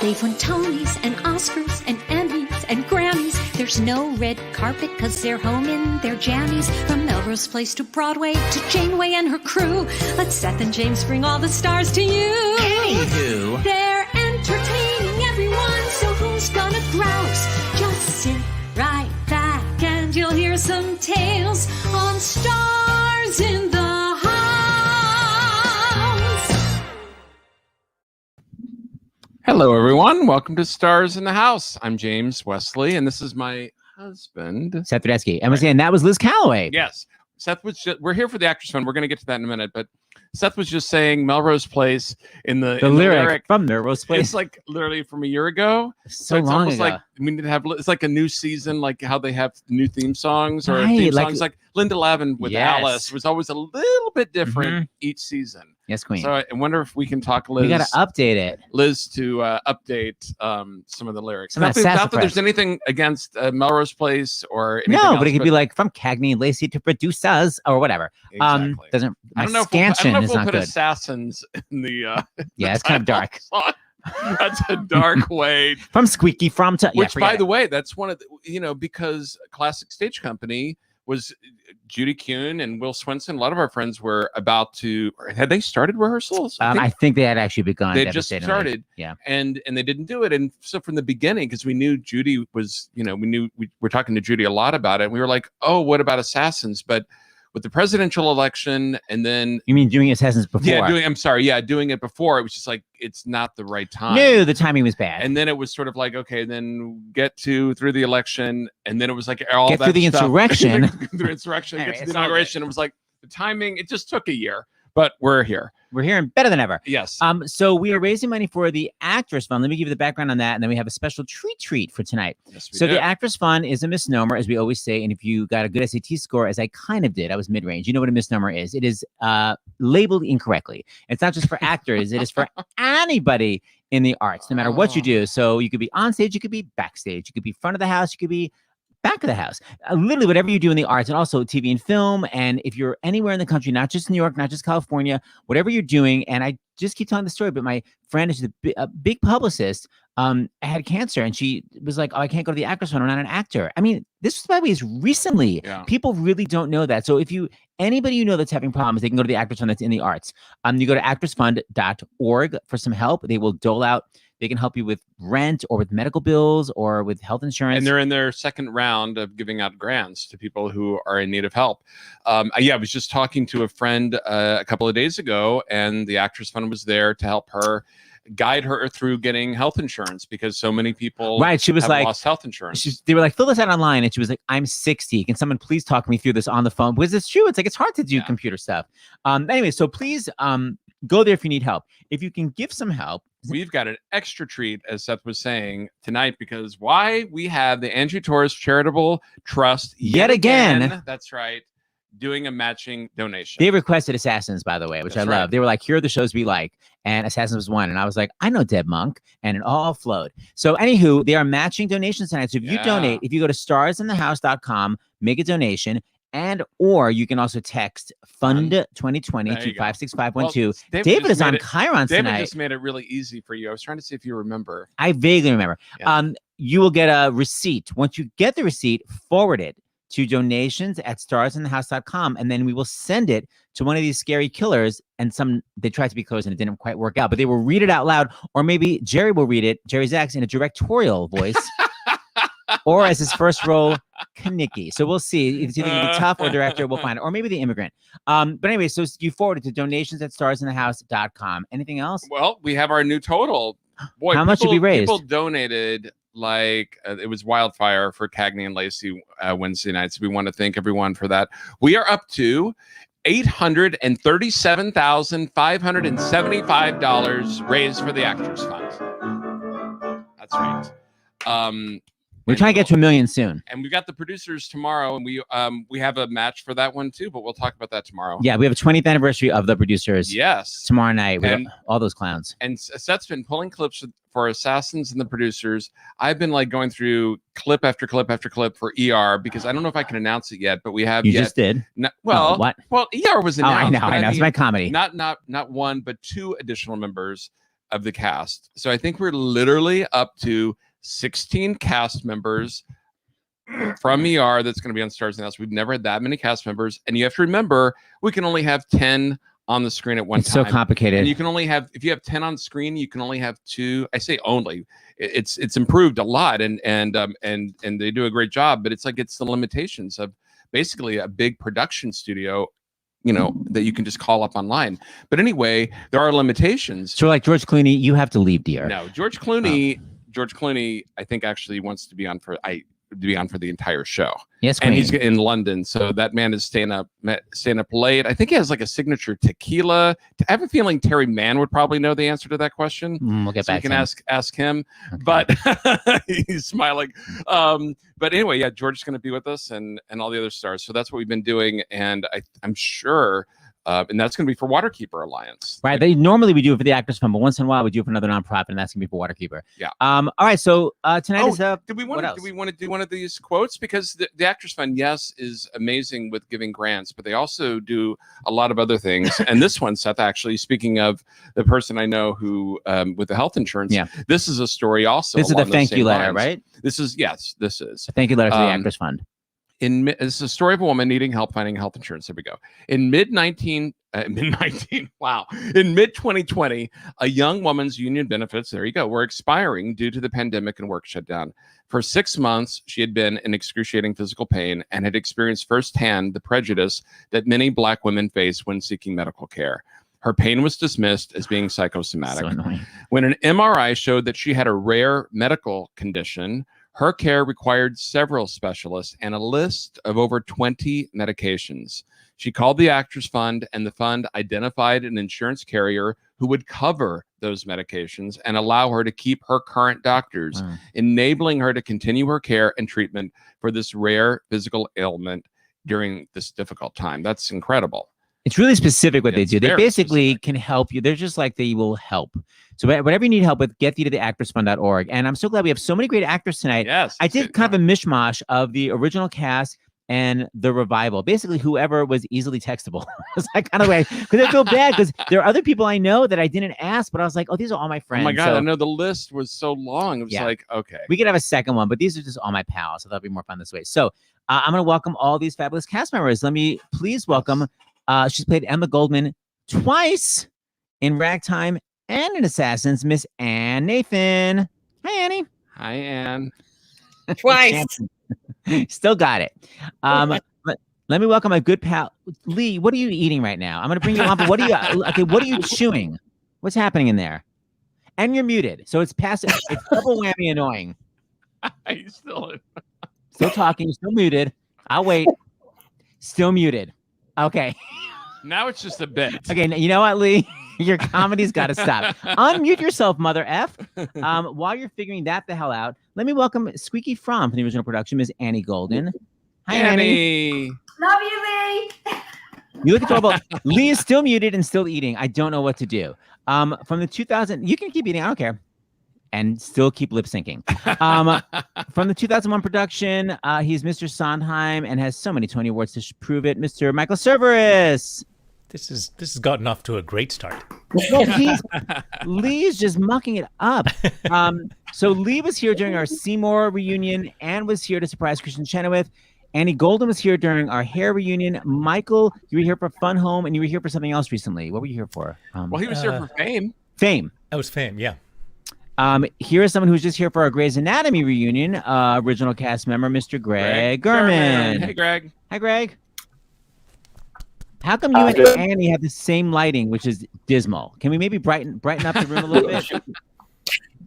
They've won Tonys and Oscars and Emmys and Grammys. There's no red carpet because they're home in their jammies. From Melrose Place to Broadway to Janeway and her crew. Let Seth and James bring all the stars to you. Anywho. They're entertaining everyone, so who's gonna grouse? Just sit right back and you'll hear some tales on Stars in the House. Hello, everyone. Welcome to Stars in the House. I'm James Wesley, and this is my husband, Seth Rudetsky. And that was Liz Calloway. Yes. Seth was just, we're here for the Actors Fund. We're going to get to that in a minute, but Seth was just saying Melrose Place in the lyric from Melrose Place. It's like literally from a year ago. So it's long almost ago. like we need to have, it's like a new season, like how they have new theme songs or Right, theme like- songs. Like Linda Lavin with Yes. Alice was always a little bit different each season. Yes, Queen. So I wonder if we can talk Liz. We got to update it. Liz to update some of the lyrics. Some of Not that that sassafras. there's anything against Melrose Place or anything No, else, but it could be like from Cagney and Lacey to producers or whatever. Exactly. Doesn't I my don't know scansion if is we'll not put good. assassins in the Yeah, it's kind of dark. song. That's a dark way. From Squeaky from to Which, yeah, by forget the it. way, that's one of the, because Classic Stage Company was Judy Kuhn and Will Swenson. A lot of our friends were about to, had they started rehearsals? I think they had actually begun. They just devastatingly. started, Yeah. and they didn't do it. And so from the beginning, because we knew Judy was, we were talking to Judy a lot about it. And we were like, oh, what about Assassins? But with the presidential election, and then You mean doing Assassins before? doing it before, it was just like it's not the right time. No, the timing was bad. And then it was sort of like, okay, then get through the election, and then it was like all Get that through the stuff. insurrection. through insurrection, All get right, to it's the all inauguration. It was like the timing. It just took a year, but we're here. We're here and better than ever. Yes. So we are raising money for the Actors Fund. Let me give you the background on that, and then we have a special treat for tonight. Yes, we So do. the Actors Fund is a misnomer, as we always say. And if you got a good SAT score, as I kind of did, I was mid-range. You know what a misnomer is. It is labeled incorrectly. It's not just for actors. It is for anybody in the arts, no matter what you do. So you could be on stage, you could be backstage, you could be front of the house, you could be back of the house. Literally whatever you do in the arts, and also TV and film. And if you're anywhere in the country, not just New York, not just California, whatever you're doing. And I just keep telling the story, but my friend is a big publicist, had cancer, and she was like, oh, I can't go to the Actors Fund. I'm not an actor. I mean, this was, by the way, is recently. Yeah. People really don't know that. So if anybody you know that's having problems, they can go to the Actors Fund that's in the arts. You go to actorsfund.org for some help. They will dole out. They can help you with rent or with medical bills or with health insurance. And they're in their second round of giving out grants to people who are in need of help. I was just talking to a friend a couple of days ago, and the Actors Fund was there to help her, guide her through getting health insurance, because so many people Right. She was have like, lost health insurance. they were like, fill this out online. And she was like, I'm 60. Can someone please talk me through this on the phone? Because it's true. It's like, it's hard to do computer stuff. Anyway, so please go there if you need help. If you can give some help. We've got an extra treat, as Seth was saying, tonight, because we have the Angie Torres Charitable Trust Yet again. That's right. Doing a matching donation. They requested Assassins, by the way, which That's I right. love. They were like, here are the shows we like. And Assassins was one. And I was like, I know Deb Monk. And it all flowed. So anywho, they are matching donations tonight. So if you donate, if you go to starsinthehouse.com, make a donation. Or you can also text Fund 2020 to 56512. David is on Chiron David tonight. just made it really easy for you. I was trying to see if you remember. I vaguely remember. Yeah. You will get a receipt. Once you get the receipt, forward it to donations@starsinthehouse.com, and then we will send it to one of these scary killers. And they tried to be close and it didn't quite work out, but they will read it out loud, or maybe Jerry will read it, Jerry Zaks, in a directorial voice. Or as his first role, Kanicki. So we'll see. It's either going to be Tough or director. We'll find it. Or maybe The Immigrant. But anyway, so you forward it to donations@starsinthehouse.com. Anything else? Well, we have our new total. Boy, How much did we raise? People donated like it was wildfire for Cagney and Lacey Wednesday night. So we want to thank everyone for that. We are up to $837,575 raised for the Actors Fund. That's right. We're trying to get to 1 million soon. And we've got the producers tomorrow, and we have a match for that one too, but we'll talk about that tomorrow. Yeah, we have a 20th anniversary of the producers. Yes. Tomorrow night with all those clowns. And Seth's been pulling clips for Assassins and the producers. I've been like going through clip after clip after clip for ER, because I don't know if I can announce it yet, but we have just did. What? Well, ER was announced. I know. It's my comedy. Not one, but two additional members. of the cast. So I think we're literally up to 16 cast members from ER that's going to be on Starsinthehouse. We've never had that many cast members. And you have to remember, we can only have 10 on the screen at one It's time. so complicated. And you can only have, if you have 10 on screen, you can only have 2. I say only. It's improved a lot, and they do a great job, but it's the limitations of basically a big production studio, that you can just call up online. But anyway, there are limitations. So like George Clooney, you have to leave, dear. No, George Clooney, I think actually wants to be on for the entire show. Yes, and Queen. he's in London, so that man is staying up late. I think he has like a signature tequila. I have a feeling Terry Mann would probably know the answer to that question. We'll get so back. You can ask him. Okay. But he's smiling. But anyway, yeah, George is going to be with us, and all the other stars. So that's what we've been doing, and I'm sure. And that's going to be for Waterkeeper Alliance. Right. Normally we do it for the Actors Fund, but once in a while we do it for another nonprofit, and that's going to be for Waterkeeper. Yeah. All right. So tonight is up. Do we want to do one of these quotes? Because the Actors Fund, yes, is amazing with giving grants, but they also do a lot of other things. And this one, Seth, actually, speaking of the person I know who with the health insurance, this is a story also. This is the thank you letter, lines. right? This is a thank you letter to the Actors Fund. This is a story of a woman needing help finding health insurance. There we go. In mid 2020, a young woman's union benefits, there you go, were expiring due to the pandemic and work shutdown. For 6 months, she had been in excruciating physical pain and had experienced firsthand the prejudice that many Black women face when seeking medical care. Her pain was dismissed as being psychosomatic. So annoying. When an MRI showed that she had a rare medical condition, her care required several specialists and a list of over 20 medications. She called the Actors Fund, and the fund identified an insurance carrier who would cover those medications and allow her to keep her current doctors, enabling her to continue her care and treatment for this rare physical ailment during this difficult time. That's incredible. It's really specific what they do. They basically can help you. They're just like they will help. So whatever you need help with, get you to the actorsfund.org. And I'm so glad we have so many great actors tonight. Yes. I did kind of a mishmash of the original cast and the revival. Basically, whoever was easily textable. It's like kind of way, because I feel bad because there are other people I know that I didn't ask, but I was like, oh, these are all my friends. Oh my God, I know the list was so long. It was like, okay. We could have a second one, but these are just all my pals. So that'll be more fun this way. So I'm going to welcome all these fabulous cast members. Let me please welcome. She's played Emma Goldman twice in Ragtime and in Assassins, Miss Ann Nathan. Hi, Annie. Hi, Ann. Twice. Still got it. But let me welcome my good pal, Lee. What are you eating right now? I'm going to bring you on, but what are you chewing? What's happening in there? And you're muted. So it's passive. It's double whammy annoying. Still talking, you're still muted. I'll wait. Still muted. Okay. Now it's just a bit. Okay, you know what, Lee? Your comedy's got to stop. Unmute yourself, mother F. While you're figuring that the hell out, let me welcome Squeaky from the original production, Ms. Annie Golden. Hi, Annie. Love you, Lee. You look adorable. Lee is still muted and still eating. I don't know what to do. From the 2000, you can keep eating. I don't care. And still keep lip syncing. From the 2001 production, he's Mr. Sondheim and has so many Tony Awards to prove it. Mr. Michael Cerveris. This has gotten off to a great start. Well, Lee's just mucking it up. So Lee was here during our Seymour reunion and was here to surprise Christian Chenoweth. Annie Golden was here during our hair reunion. Michael, you were here for Fun Home, and you were here for something else recently. What were you here for? Well, he was here for Fame. Fame. That was Fame, yeah. Here is someone who's just here for our Grey's Anatomy reunion. Original cast member, Mr. Greg Gurman. Hey, Greg. Hi, Greg. How come you and Annie have the same lighting, which is dismal? Can we maybe brighten up the room a little bit?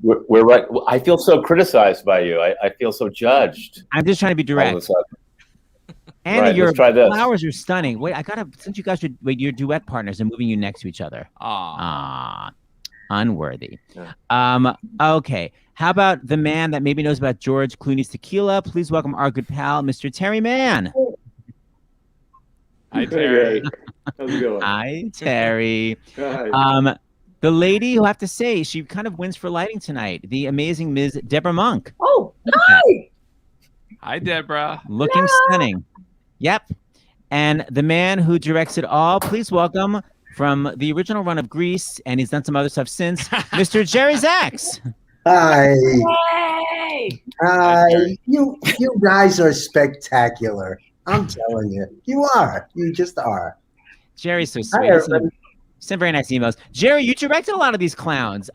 We're right. I feel so criticized by you. I feel so judged. I'm just trying to be direct. Annie, right, your try this. flowers are stunning. Wait, since you guys are your duet partners and moving you next to each other. Aww. Unworthy. Yeah. Okay. How about the man that maybe knows about George Clooney's tequila? Please welcome our good pal, Mr. Terry Mann. Hi, Terry. How's it going? Hi, Terry. Hi. The lady who I have to say, she kind of wins for lighting tonight. The amazing Ms. Deborah Monk. Oh, hi. Hi, Deborah. Looking stunning. Yep. And the man who directs it all, please welcome from the original run of Grease, and he's done some other stuff since, Mr. Jerry Zaks. Hi. Yay! Hi. You guys are spectacular. I'm telling you. You are. You just are. Jerry's so Hi, sweet. everybody. Some very nice emails. Jerry, you directed a lot of these clowns.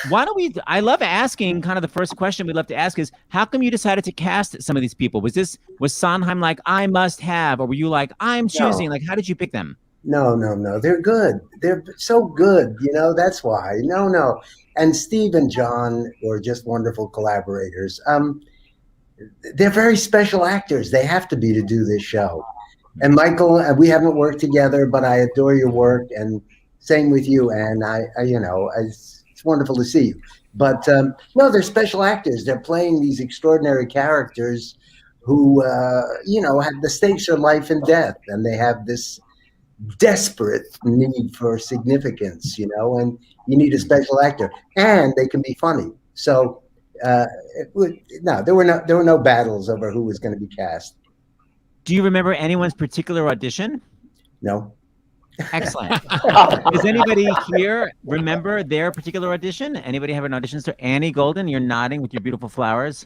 Why don't we? I love asking. Kind of the first question we'd love to ask is, how come you decided to cast some of these people? Was Sondheim like, I must have, or were you like, I'm choosing? Like, how did you pick them? No. They're good. They're so good. That's why. No. And Steve and John were just wonderful collaborators. They're very special actors. They have to be to do this show. And Michael, we haven't worked together, but I adore your work, and same with you. And it's wonderful to see you. But no, they're special actors. They're playing these extraordinary characters who, have the stakes are life and death, and they have this desperate need for significance, and you need a special actor, and they can be funny. So there were no battles over who was going to be cast. Do you remember anyone's particular audition? No. Excellent. Does anybody here remember their particular audition? Anybody have an audition? So Annie Golden, you're nodding with your beautiful flowers.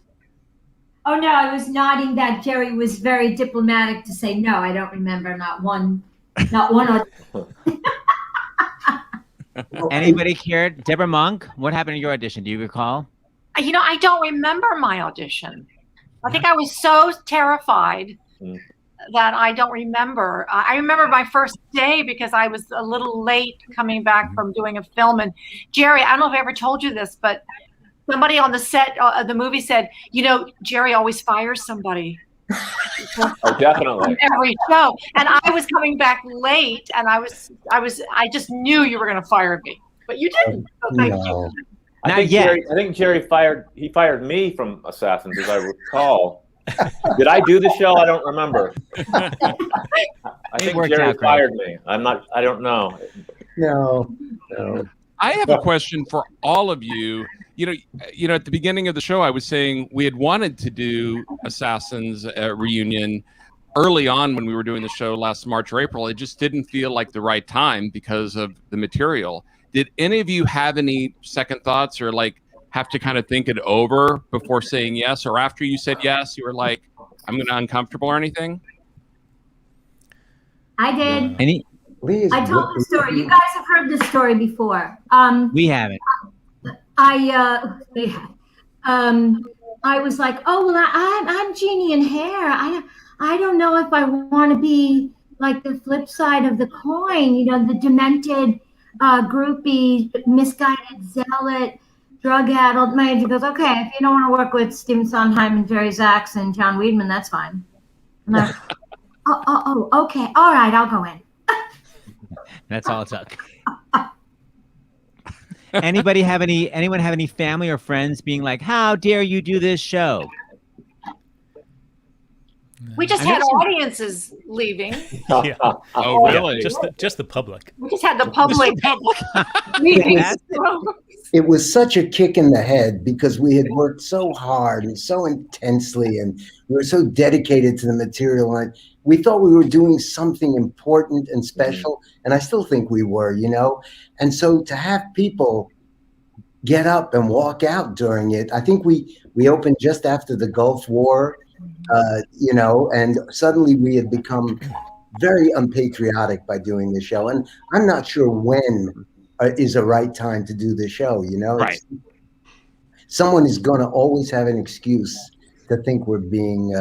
Oh no, I was nodding that Jerry was very diplomatic to say no. I don't remember not one. Anybody care? Deborah Monk, what happened to your audition? Do you recall? I don't remember my audition. I think I was so terrified that I don't remember. I remember my first day because I was a little late coming back from doing a film. And Jerry, I don't know if I ever told you this, but somebody on the set of the movie said, Jerry always fires somebody. Oh, definitely. Every show. And I was coming back late, and I just knew you were going to fire me, but you didn't. So thank you. I think Jerry fired me from Assassins, as I recall. Did I do the show? I don't remember. I think Jerry fired me. I don't know. No. I have a question for all of you. At the beginning of the show, I was saying we had wanted to do Assassins reunion early on when we were doing the show last March or April. It just didn't feel like the right time because of the material. Did any of you have any second thoughts or have to kind of think it over before saying yes, or after you said yes, you were like, I'm going to uncomfortable or anything? I did. I told the story. You guys have heard this story before. We haven't. I was like, oh well, I'm Jeannie in hair. I don't know if I want to be like the flip side of the coin. The demented, groupie, misguided zealot, drug-addled manager goes, okay, if you don't want to work with Stephen Sondheim and Jerry Zaks and John Weidman, that's fine. I'm like, okay, all right, I'll go in. That's all it took. Anyone have any family or friends being like, how dare you do this show? We just had audiences leaving. Yeah. Oh, really? Yeah, just the public. We just had the public leaving. It was such a kick in the head because we had worked so hard and so intensely, and we were so dedicated to the material. And we thought we were doing something important and special, and I still think we were, And so to have people get up and walk out during it, I think we opened just after the Gulf War, and suddenly we had become very unpatriotic by doing the show. And I'm not sure when is a right time to do the show, Right. Someone is going to always have an excuse to think we're being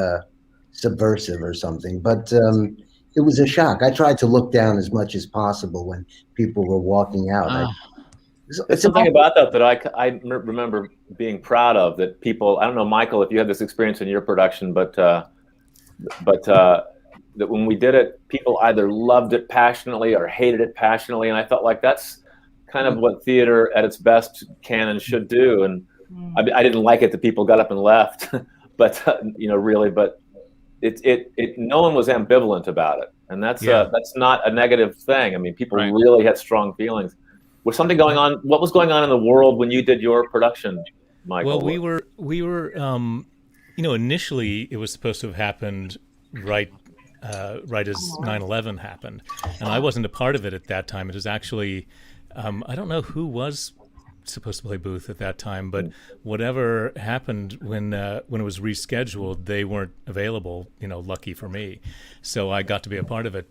subversive or something. But it was a shock. I tried to look down as much as possible when people were walking out. It's something about that I remember being proud of, that people, I don't know, Michael, if you had this experience in your production, but that when we did it, people either loved it passionately or hated it passionately. And I felt like that's kind of what theater at its best can and should do. And I didn't like it that people got up and left, but really, but it no one was ambivalent about it. And that's not a negative thing. I mean, people really had strong feelings. Was something going on? What was going on in the world when you did your production, Michael? Well, we were initially it was supposed to have happened right right as 9/11 happened, and I wasn't a part of it at that time. It was actually, I don't know who was supposed to play Booth at that time, but whatever happened when it was rescheduled, they weren't available. Lucky for me, so I got to be a part of it.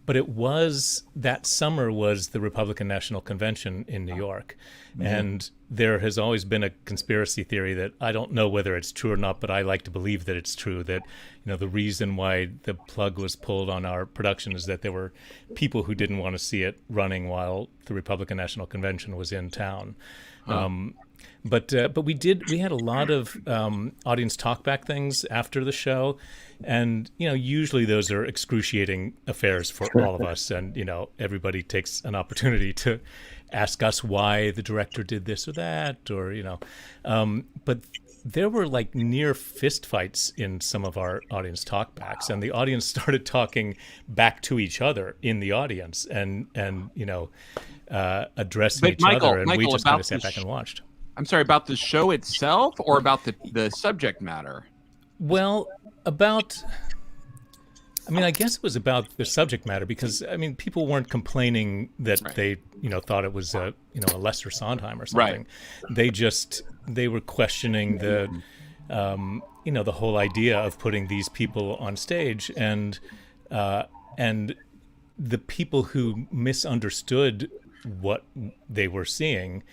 But it was, that summer was the Republican National Convention in New York. And there has always been a conspiracy theory that I don't know whether it's true or not, but I like to believe that it's true, that, the reason why the plug was pulled on our production is that there were people who didn't want to see it running while the Republican National Convention was in town. But we had a lot of audience talkback things after the show, and usually those are excruciating affairs for all of us, and everybody takes an opportunity to ask us why the director did this or that, or but there were like near fistfights in some of our audience talkbacks, and the audience started talking back to each other in the audience, and addressing each other, and we just kind of sat back and watched. I'm sorry, about the show itself or about the subject matter? Well, I guess it was about the subject matter, because people weren't complaining that they thought it was a lesser Sondheim or something. Right. They were questioning the the whole idea of putting these people on stage, and the people who misunderstood what they were seeing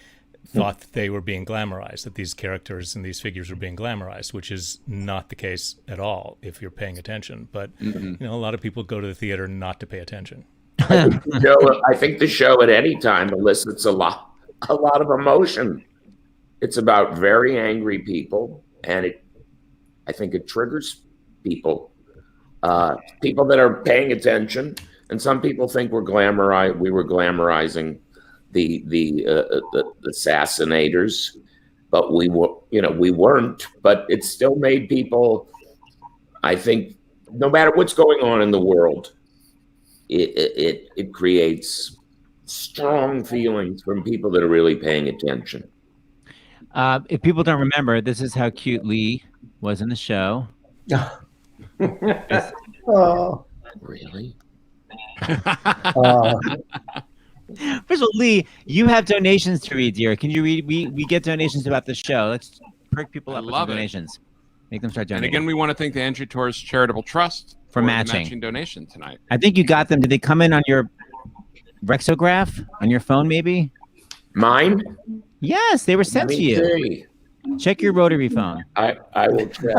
thought that they were being glamorized, that these characters and these figures were being glamorized, which is not the case at all if you're paying attention. But a lot of people go to the theater not to pay attention. I think the show at any time elicits a lot of emotion. It's about very angry people, and I think it triggers people that are paying attention. And some people think we were glamorizing the assassinators, but we weren't. But it still made people, I think, no matter what's going on in the world, it creates strong feelings from people that are really paying attention. If people don't remember, this is how cute Lee was in the show. Oh, really? First of all, Lee, you have donations to read, dear. Can you read? We get donations about the show. Let's perk people up with some donations. Make them start donating. And again, we want to thank the Andrew Torres Charitable Trust for the matching donation tonight. I think you got them. Did they come in on your Rexograph on your phone, maybe? Mine? Yes, they were sent to you. See. Check your rotary phone. I will check.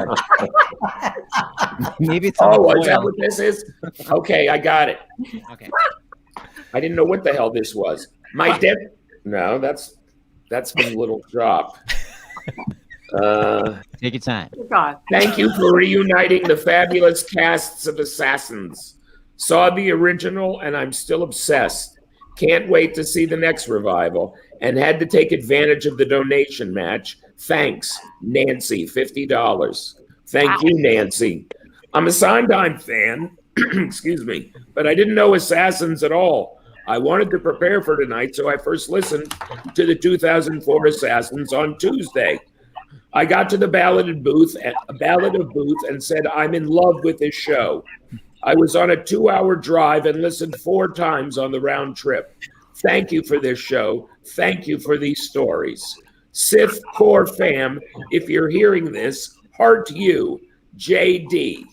Maybe it's. Is that what this is? Okay, I got it. Okay. I didn't know what the hell this was. No, that's been a little drop. Take your time. God. Thank you for reuniting the fabulous casts of Assassins. Saw the original and I'm still obsessed. Can't wait to see the next revival, and had to take advantage of the donation match. Thanks, Nancy, $50. Thank you, Nancy. I'm a Sondheim fan, excuse me, but I didn't know Assassins at all. I wanted to prepare for tonight, so I first listened to the 2004 Assassins on Tuesday. I got to the Ballad of Booth and said, I'm in love with this show. I was on a 2-hour drive and listened 4 times on the round trip. Thank you for this show. Thank you for these stories. Sith Core Fam, if you're hearing this, heart you, JD.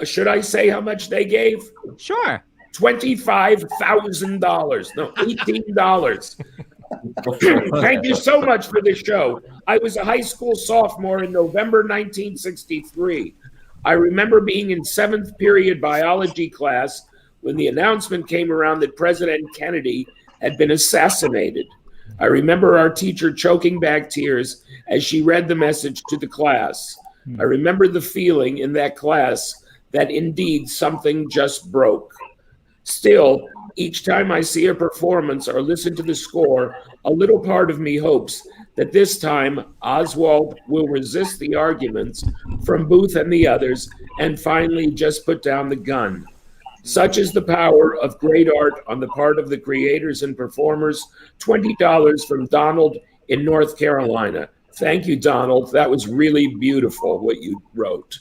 Should I say how much they gave? Sure. $25,000. No, $18. Thank you so much for this show. I was a high school sophomore in November 1963. I remember being in 7th period biology class when the announcement came around that President Kennedy had been assassinated. I remember our teacher choking back tears as she read the message to the class. I remember the feeling in that class that indeed something just broke. Still, each time I see a performance or listen to the score, a little part of me hopes that this time Oswald will resist the arguments from Booth and the others and finally just put down the gun. Such is the power of great art on the part of the creators and performers. $20 from Donald in North Carolina. Thank you, Donald. That was really beautiful what you wrote.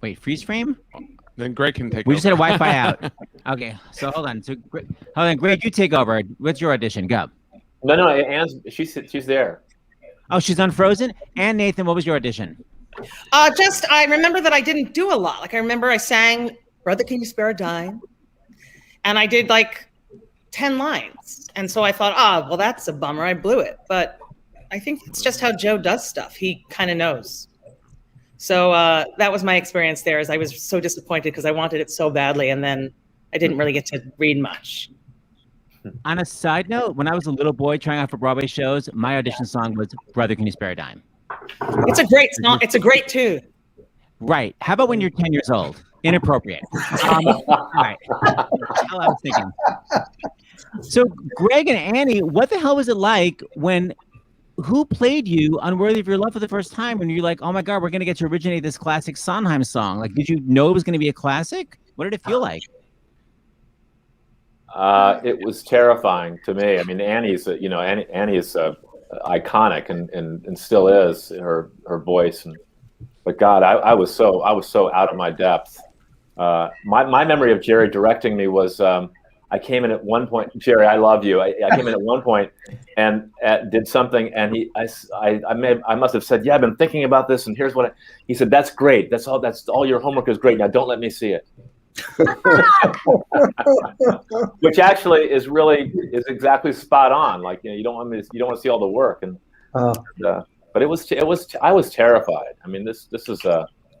Wait, freeze frame? Then Greg can take We over. just had a Wi-Fi out. Okay, so hold on. So hold on, Greg, you take over. What's your audition? Go. No, Anne's she's there. Oh, she's unfrozen. And Nathan, what was your audition? I remember that I didn't do a lot. Like I remember I sang "Brother, Can You Spare a Dime," and I did like 10 lines. And so I thought, well, that's a bummer. I blew it. But I think it's just how Joe does stuff. He kind of knows. So that was my experience there. Is I was so disappointed because I wanted it so badly, and then I didn't really get to read much. On a side note, when I was a little boy trying out for Broadway shows, my audition song was "Brother, Can You Spare a Dime." It's a great song. It's a great tune. Right. How about when you're 10 years old? Inappropriate. All right. Hell, I was thinking. So, Greg and Annie, what the hell was it like when? Who played you "Unworthy of Your Love" for the first time when you're like, oh my God, we're going to get to originate this classic Sondheim song? Like, did you know it was going to be a classic? What did it feel like? It was terrifying to me. I mean, Annie is iconic and still is her voice. But God, I was so out of my depth. My memory of Jerry directing me was I came in at one point. Jerry, I love you. I came in at one point and did something, and I must have said, yeah, I've been thinking about this, and here's what he said. That's great. That's all your homework is great. Now don't let me see it. Which actually is exactly spot on. Like, you don't want to see all the work, but I was terrified. I mean, this is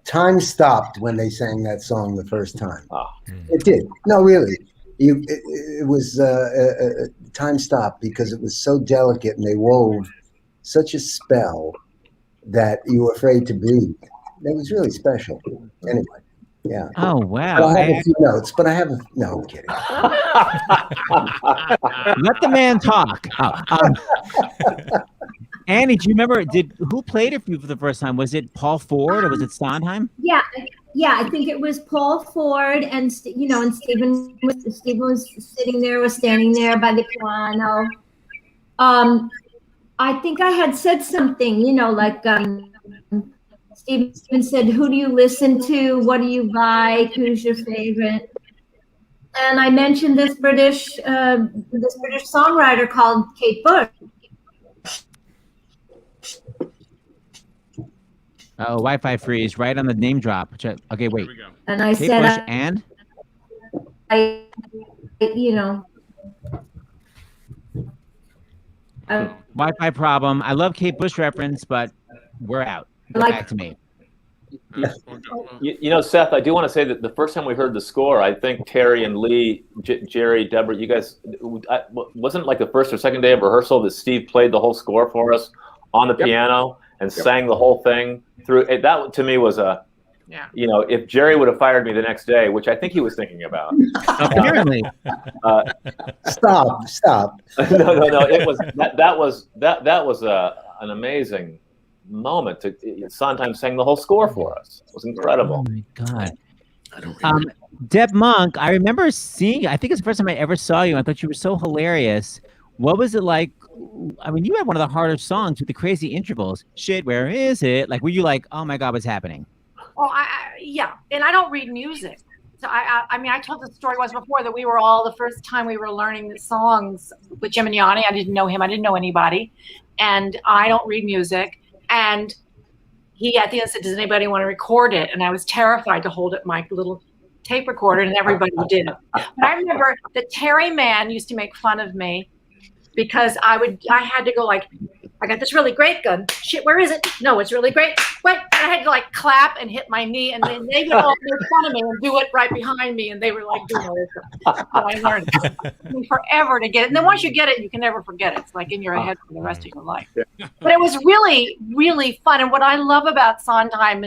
time stopped when they sang that song the first time. Oh. It did. No, really. It was time stopped because it was so delicate, and they wove such a spell that you were afraid to breathe. It was really special. Anyway, yeah. Oh wow! But I have a few notes, but I have no. I'm kidding. Let the man talk. Annie, do you remember? Who played it for you for the first time? Was it Paul Ford or was it Sondheim? Yeah, I think it was Paul Ford, and Stephen was sitting there, was standing there by the piano. I think I had said something, like Stephen said, "Who do you listen to? What do you like? Who's your favorite?" And I mentioned this British songwriter called Kate Bush. Oh, Wi-Fi freeze right on the name drop. Okay, wait. And I Kate said, Bush and Wi-Fi problem. I love Kate Bush reference, but we're out. Go back to me. Seth, I do want to say that the first time we heard the score, I think Terry and Lee, Jerry, Deborah, you guys, wasn't like the first or second day of rehearsal that Steve played the whole score for us on the piano and sang the whole thing through. That to me was if Jerry would have fired me the next day, which I think he was thinking about. Apparently. Stop. No. It was that was an amazing moment. Sondheim sang the whole score for us. It was incredible. Oh my God. I don't Deb Monk, I remember seeing, I think it's the first time I ever saw you. I thought you were so hilarious. What was it like? I mean, you had one of the harder songs with the crazy intervals. Shit, where is it? Like, were you like, oh my God, what's happening? Well, yeah. And I don't read music. So I told the story once before that we were all, the first time we were learning the songs with Jim and Yanni. I didn't know him. I didn't know anybody. And I don't read music. And he at the end said, does anybody want to record it? And I was terrified to hold up my little tape recorder, and everybody did. But I remember that Terry Mann used to make fun of me because I had to go like, I got this really great gun. Shit, where is it? No, it's really great. What? And I had to like clap and hit my knee, and then they would all make fun of me and do it right behind me, and they were like doing this. So I learned it. It took me forever to get it. And then once you get it, you can never forget it. It's like in your head for the rest of your life. But it was really, really fun. And what I love about Sondheim,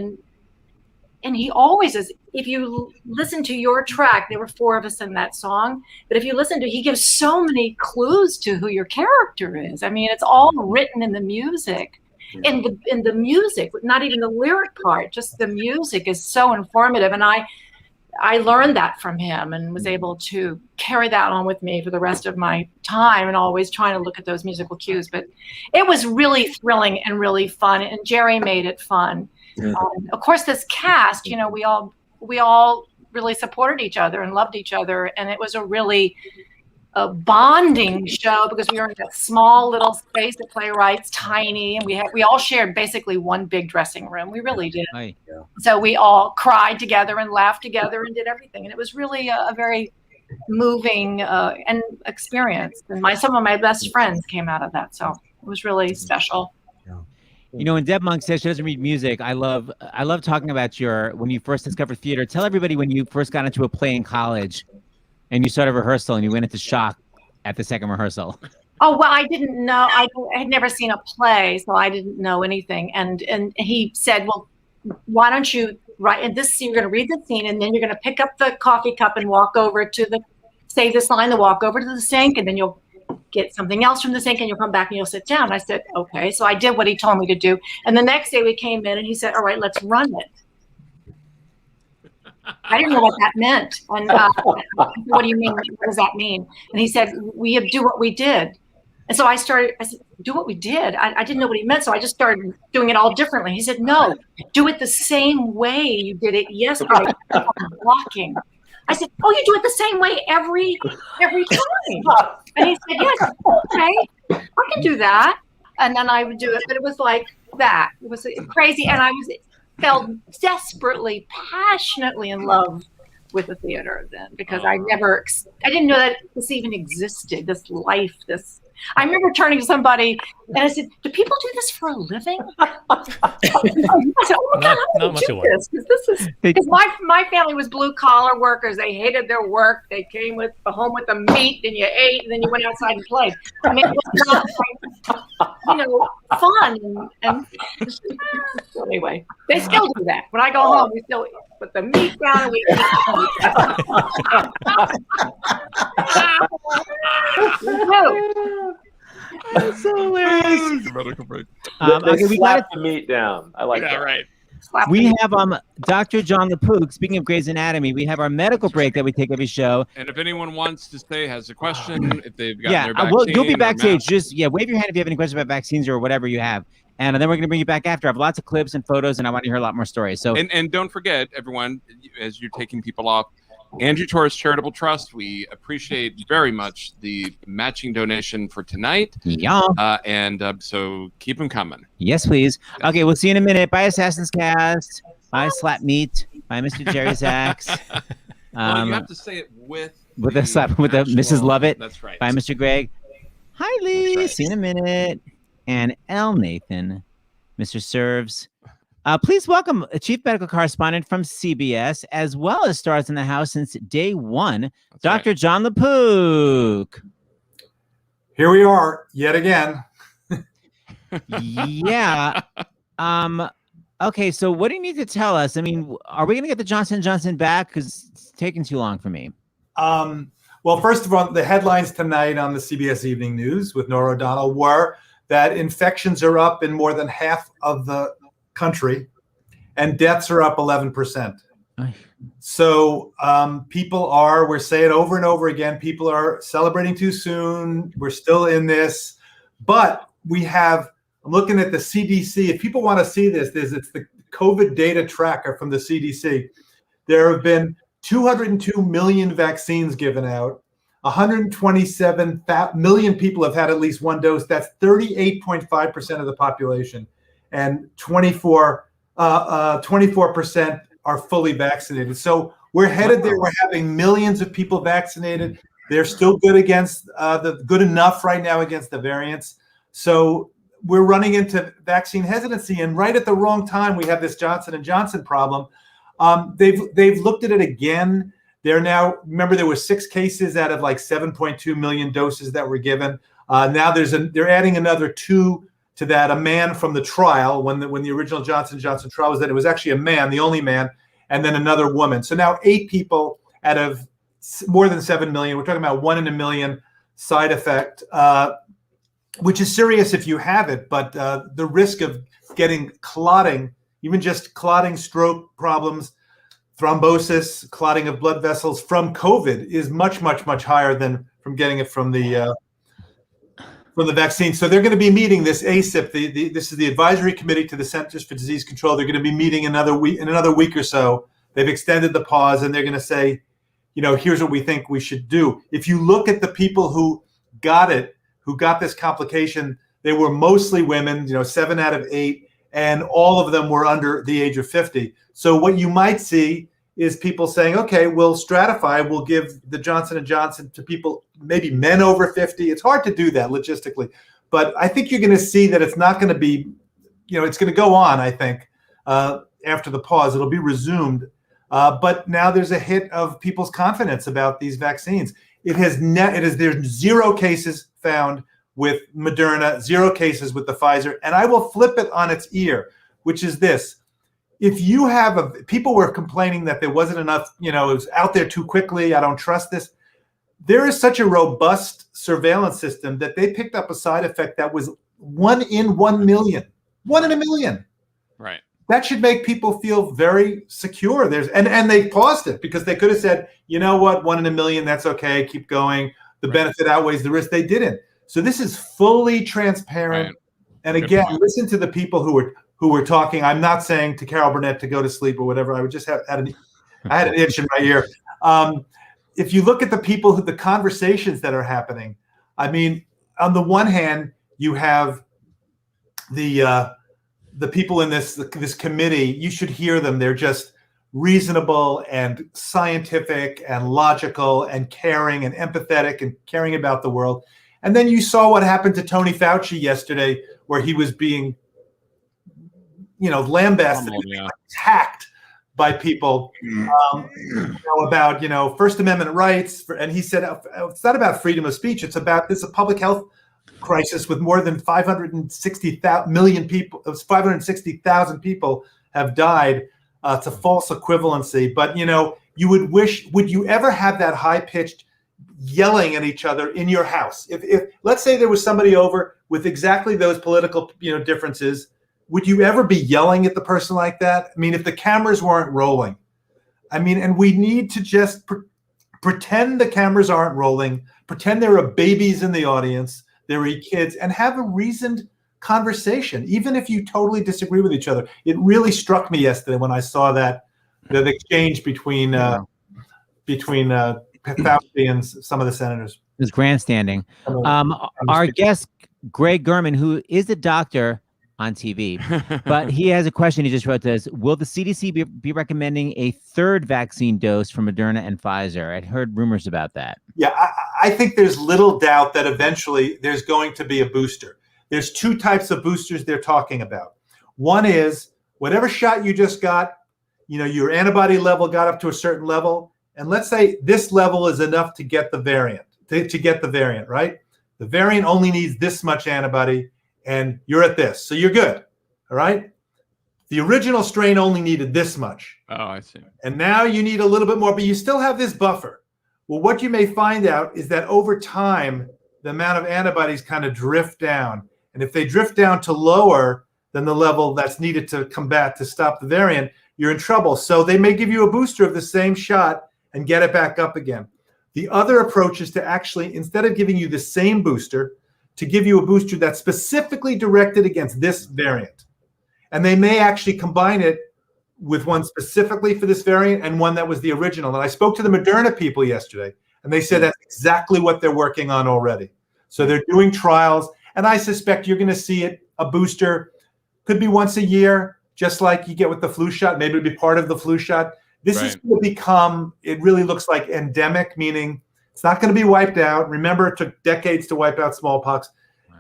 and he always is, if you listen to your track, there were 4 of us in that song, but if you listen to, he gives so many clues to who your character is. I mean, it's all written in the music. In the music, not even the lyric part, just the music is so informative. And I learned that from him and was able to carry that on with me for the rest of my time, and always trying to look at those musical cues. But it was really thrilling and really fun, and Jerry made it fun. Of course, this cast, you know, we all really supported each other and loved each other, and it was a bonding show because we were in that small little space at Playwrights, tiny, and we all shared basically one big dressing room. We really did. Right. So we all cried together and laughed together and did everything, and it was really a very moving and experience. And some of my best friends came out of that, so it was really special. You know, when Deb Monk says she doesn't read music, I love talking about when you first discovered theater. Tell everybody when you first got into a play in college and you started rehearsal and you went into shock at the second rehearsal. Oh, well, I didn't know. I had never seen a play, so I didn't know anything. And he said, well, why don't you write in this scene? You're going to read the scene, and then you're going to pick up the coffee cup and walk over to say this line, then walk over to the sink, and then you'll get something else from the sink, and you'll come back and you'll sit down. I said, okay. So I did what he told me to do. And the next day we came in, and he said, all right, let's run it. I didn't know what that meant. And what do you mean? What does that mean? And he said, we do what we did. And so I said, do what we did. I didn't know what he meant. So I just started doing it all differently. He said, no, do it the same way you did it yesterday. Walking. I said, oh, you do it the same way every time. And he said, yes, okay, I can do that. And then I would do it. But it was like that. It was crazy. And I felt desperately, passionately in love with the theater then, because I didn't know that this even existed, this life, I remember turning to somebody and I said, do people do this for a living? I said, oh my God, how do you do this? Because my family was blue collar workers. They hated their work. They came home with the meat and you ate and then you went outside and played. I mean, it was not fun. And so anyway, they still do that. When I go home, we still put the meat down and we eat. That's so hilarious. Okay, we got the meat down. I like that. Right. We have Dr. John LaPook. Speaking of Grey's Anatomy, we have our medical break that we take every show. And if anyone wants to say, has a question, if they've gotten their vaccine, you'll be backstage. Just wave your hand if you have any questions about vaccines or whatever you have. And then we're going to bring you back after. I have lots of clips and photos, and I want to hear a lot more stories. So and don't forget, everyone, as you're taking people off, Angie Torres Charitable Trust, we appreciate very much the matching donation for tonight. Yeah. So keep them coming. Yes, please. Okay, we'll see you in a minute. Bye, Assassin's Cast. Bye, Slap Meat. Bye, Mr. Jerry Zaks. Well, you have to say it with a slap with the Mrs. Lovett. That's right. Bye, Mr. Greg. Hi, Lee. Right. See you in a minute. And L. Nathan, Mr. Serves. Please welcome a chief medical correspondent from CBS, as well as stars in the house since day one, That's Dr. right. John LaPook. Here we are yet again. Yeah. Okay, so what do you need to tell us? I mean, are we going to get the Johnson & Johnson back? Because it's taking too long for me. Well, first of all, the headlines tonight on the CBS Evening News with Nora O'Donnell were that infections are up in more than half of the country and deaths are up 11%. So we're saying over and over again, people are celebrating too soon. We're still in this, but I'm looking at the CDC. If people want to see this, it's the COVID data tracker from the CDC. There have been 202 million vaccines given out. 127 million people have had at least one dose. That's 38.5% of the population. And 24% are fully vaccinated. So we're headed there. We're having millions of people vaccinated. They're still good good enough right now against the variants. So we're running into vaccine hesitancy. And right at the wrong time, we have this Johnson & Johnson problem. They've looked at it again. Remember, there were 6 cases out of like 7.2 million doses that were given. Now they're adding another 2 to that. A man from the trial, when the original Johnson & Johnson trial was that it was actually a man, the only man, and then another woman. So now 8 people out of more than 7 million. We're talking about 1 in a million side effect, which is serious if you have it. But the risk of getting clotting, even just clotting, stroke problems, thrombosis, clotting of blood vessels from COVID is much, much, much higher than from getting it from the from the vaccine. So they're going to be meeting this ACIP. This is the Advisory Committee to the Centers for Disease Control. They're going to be meeting in another week or so. They've extended the pause, and they're going to say, here's what we think we should do. If you look at the people who got this complication, they were mostly women, 7 out of 8, and all of them were under the age of 50. So what you might see is people saying, okay, we'll stratify, we'll give the Johnson & Johnson to people, maybe men over 50. It's hard to do that logistically, but I think you're going to see that it's not going to be, it's going to go on, I think, after the pause. It'll be resumed. But now there's a hit of people's confidence about these vaccines. There's 0 cases found with Moderna, 0 cases with the Pfizer. And I will flip it on its ear, which is this. If you have people were complaining that there wasn't enough, it was out there too quickly. I don't trust this. There is such a robust surveillance system that they picked up a side effect that was 1 in 1 million. 1 in a million. Right. That should make people feel very secure. And they paused it because they could have said, you know what, 1 in a million, that's okay, keep going. The benefit outweighs the risk. They didn't. So this is fully transparent. Right. And again, listen to the people who were talking. I'm not saying to Carol Burnett to go to sleep or whatever. I would just I had an itch in my ear. If you look at the people, the conversations that are happening, I mean, on the one hand, you have the people in this committee. You should hear them. They're just reasonable and scientific and logical and caring and empathetic and caring about the world. And then you saw what happened to Tony Fauci yesterday, where he was being, lambasted, attacked by people about, First Amendment rights. And he said, it's not about freedom of speech. It's about this a public health crisis with more than 560,000 people. 560,000 people have died. It's a false equivalency. But, you would you ever have that high-pitched yelling at each other in your house? If let's say there was somebody over with exactly those political, differences, would you ever be yelling at the person like that? I mean, if the cameras weren't rolling, and we need to just pretend the cameras aren't rolling, pretend there are babies in the audience, there are kids, and have a reasoned conversation, even if you totally disagree with each other. It really struck me yesterday when I saw that the exchange between Fauci and some of the senators. It was grandstanding. Our guest, Greg Gurman, who is a doctor on TV, but he has a question. He just wrote this: will the CDC be recommending a 3rd vaccine dose for Moderna and Pfizer? I'd heard rumors about that. Yeah, I think there's little doubt that eventually there's going to be a booster. There's 2 types of boosters they're talking about. One is whatever shot you just got, your antibody level got up to a certain level. And let's say this level is enough to get the variant, right? The variant only needs this much antibody, and you're at this. So you're good, all right? The original strain only needed this much. Oh, I see. And now you need a little bit more, but you still have this buffer. Well, what you may find out is that over time, the amount of antibodies kind of drift down. And if they drift down to lower than the level that's needed to combat, to stop the variant, you're in trouble. So they may give you a booster of the same shot and get it back up again. The other approach is to actually, instead of giving you the same booster, to give you a booster that's specifically directed against this variant. And they may actually combine it with one specifically for this variant and one that was the original. And I spoke to the Moderna people yesterday, and they said that's exactly what they're working on already. So they're doing trials, and I suspect you're going to see a booster, could be once a year, just like you get with the flu shot. Maybe it'll be part of the flu shot. This is going to become, it really looks like endemic, meaning it's not going to be wiped out. Remember, it took decades to wipe out smallpox.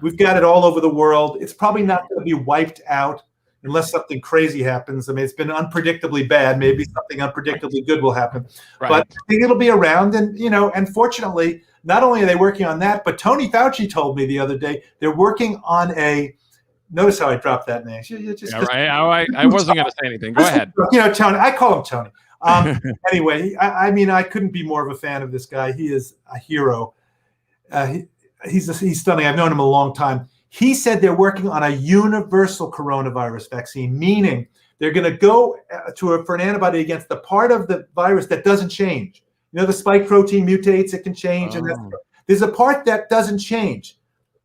We've got it all over the world. It's probably not going to be wiped out unless something crazy happens. I mean, it's been unpredictably bad. Maybe something unpredictably good will happen. Right. But I think it'll be around. And, and fortunately, not only are they working on that, but Tony Fauci told me the other day, they're working on notice how I dropped that name. I wasn't going to say anything. Go ahead. Tony, I call him Tony. Anyway, I couldn't be more of a fan of this guy. He is a hero. He's stunning. I've known him a long time. He said they're working on a universal coronavirus vaccine, meaning they're going to go for an antibody against the part of the virus that doesn't change. The spike protein mutates, it can change. And there's a part that doesn't change.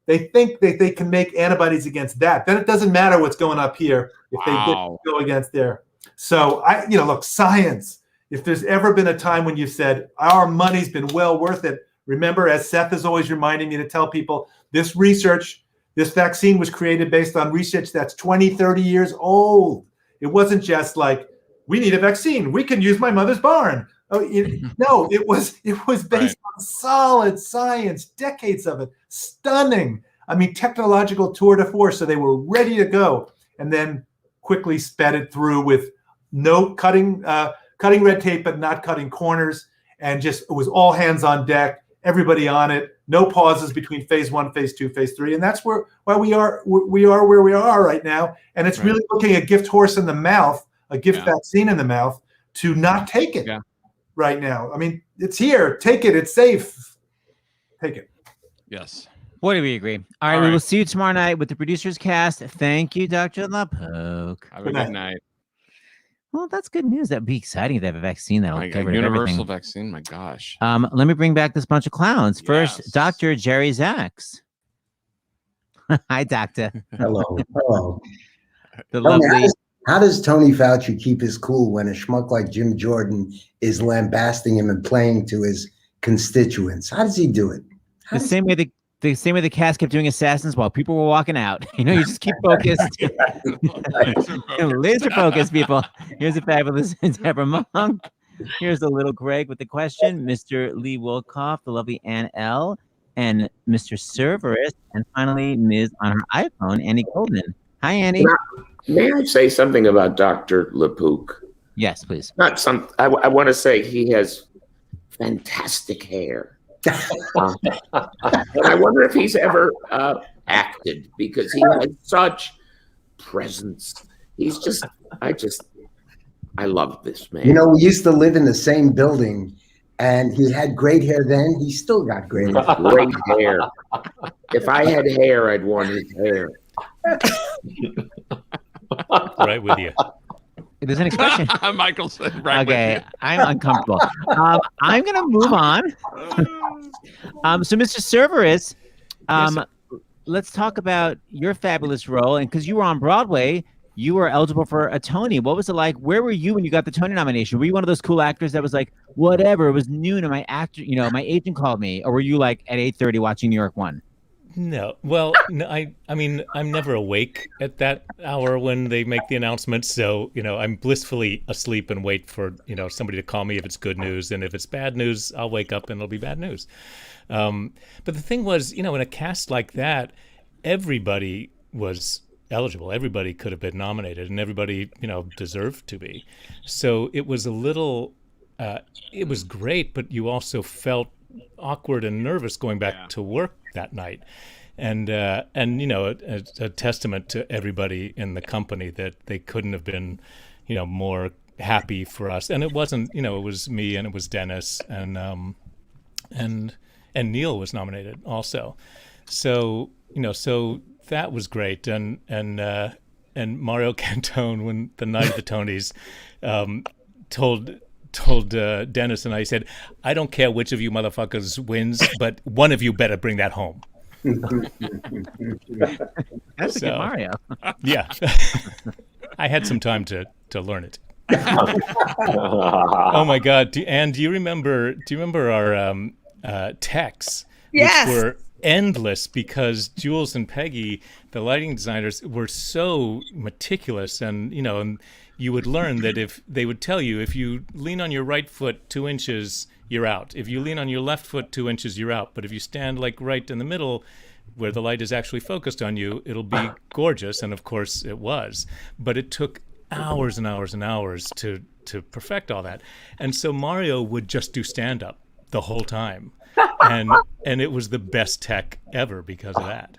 They think that they can make antibodies against that. Then it doesn't matter what's going up here if they didn't go against there. So look, science. If there's ever been a time when you said our money's been well worth it, remember, as Seth is always reminding me to tell people, this vaccine was created based on research that's 20, 30 years old. It wasn't just like, we need a vaccine. We can use my mother's barn. No, it was based on solid science, decades of it, stunning. I mean, technological tour de force. So they were ready to go, and then quickly sped it through with no cutting red tape, but not cutting corners, and just it was all hands on deck, everybody on it, no pauses between phase 1, phase 2, phase 3, and that's why we are where we are right now. And it's really looking a gift horse in the mouth, a gift vaccine in the mouth, to not take it. Yeah. Right now. I mean, it's here. Take it. It's safe. Take it. Yes. What do we agree? All right. We will see you tomorrow night with the producers cast. Thank you, Dr. LaPoke. Have a good night. Well, that's good news. That'd be exciting to have a vaccine that'll cover universal everything. Vaccine. My gosh. Let me bring back this bunch of clowns. First, Dr. Jerry Zaks. Hi, Doctor. Hello. Hello. The lovely. How does Tony Fauci keep his cool when a schmuck like Jim Jordan is lambasting him and playing to his constituents? How does he do it? The same way the cast kept doing assassins while people were walking out. You just keep focused. Laser focus, people. Here's a fabulous Deborah Monk. Here's the little Greg with the question. Mr. Lee Wolkoff, the lovely Ann L. and Mr. Cerverus, and finally Ms. on her iPhone, Annie Goldman. Hi, Annie. May I say something about Dr. LaPook? Yes, please. I want to say he has fantastic hair. And I wonder if he's ever acted, because he has such presence. He's I love this man. We used to live in the same building, and he had great hair then. He still got great hair. Great hair. If I had hair, I'd want his hair. Right with you. If there's any question, Michael said, right. Okay, I'm uncomfortable. I'm gonna move on. So, Mr. Cerverus, let's talk about your fabulous role, and because you were on Broadway, you were eligible for a Tony. What was it like? Where were you when you got the Tony nomination? Were you one of those cool actors that was like, whatever, it was noon, and my agent called me, or were you like at 8:30 watching New York 1? No. Well, no, I mean, I'm never awake at that hour when they make the announcement. So, I'm blissfully asleep and wait for, somebody to call me if it's good news. And if it's bad news, I'll wake up and it'll be bad news. But the thing was, in a cast like that, everybody was eligible. Everybody could have been nominated, and everybody, deserved to be. So it was it was great, but you also felt awkward and nervous going back to work that night, and a testament to everybody in the company that they couldn't have been more happy for us. And it wasn't, it was me, and it was Dennis, and Neil was nominated also. So so that was great. And Mario Cantone, when the night of the Tonys, told Dennis and I, said, I don't care which of you motherfuckers wins, but one of you better bring that home. That's a good Mario. Yeah. I had some time to learn it. Oh my God. And do you remember our texts? Yes. Which were endless, because Jules and Peggy, the lighting designers, were so meticulous, and you would learn that if they would tell you, if you lean on your right foot 2 inches, you're out. If you lean on your left foot 2 inches, you're out. But if you stand like right in the middle, where the light is actually focused on you, it'll be gorgeous. And of course it was. But it took hours and hours and hours to perfect all that. And so Mario would just do stand-up the whole time. And it was the best tech ever because of that.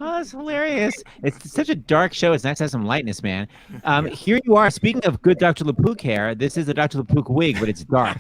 Oh, that's hilarious. It's such a dark show. It's nice to have some lightness, man. Here you are. Speaking of good Dr. LaPook hair, this is a Dr. LaPook wig, but it's dark.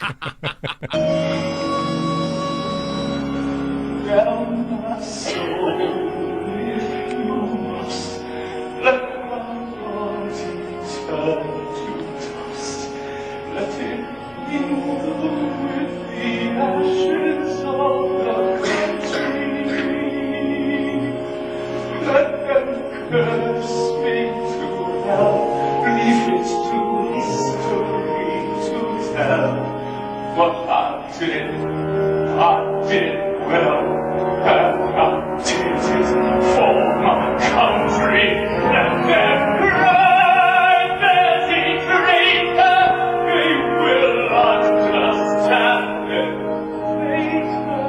Curse me to hell, leave it to history to tell. What I did well, and I did it for my country, and then cried the traitor, they will understand it later.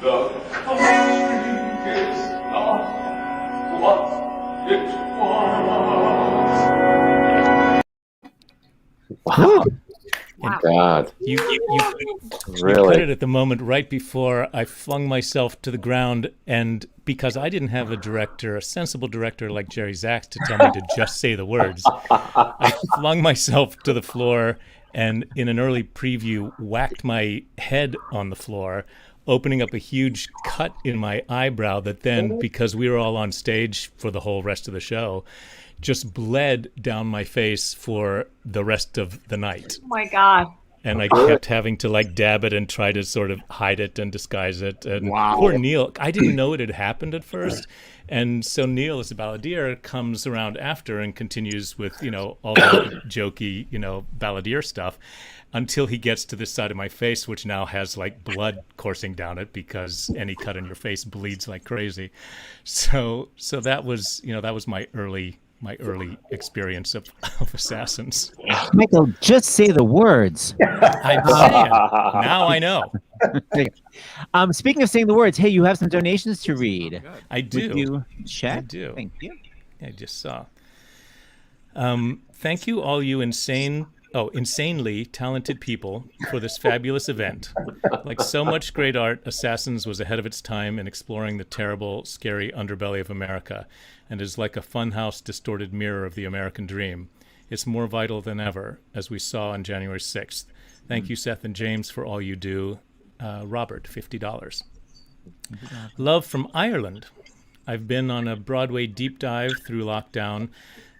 The country is not what it was. Wow. Wow. God. You Really? cut it at the moment right before I flung myself to the ground, and because I didn't have a sensible director like Jerry Zaks to tell me to just say the words, I flung myself to the floor and in an early preview whacked my head on the floor, opening up a huge cut in my eyebrow that then, because we were all on stage for the whole rest of the show, just bled down my face for the rest of the night. Oh my God. And I kept having to like dab it and try to sort of hide it and disguise it. And poor Neil, I didn't know it had happened at first. And so Neil, as a balladeer, comes around after and continues with, all the jokey, balladeer stuff until he gets to this side of my face, which now has like blood coursing down it because any cut in your face bleeds like crazy. So that was, that was my early experience of Assassins. Michael, just say the words. I'm saying. Now I know. Speaking of saying the words, hey, you have some donations to read. I do. Would you check? I do. Thank you. I just saw. Thank you, all you insanely talented people for this fabulous event. Like so much great art, Assassins was ahead of its time in exploring the terrible, scary underbelly of America, and is like a funhouse distorted mirror of the American dream. It's more vital than ever, as we saw on January 6th. Thank you, Seth and James, for all you do. Robert, $50. Love from Ireland. I've been on a Broadway deep dive through lockdown,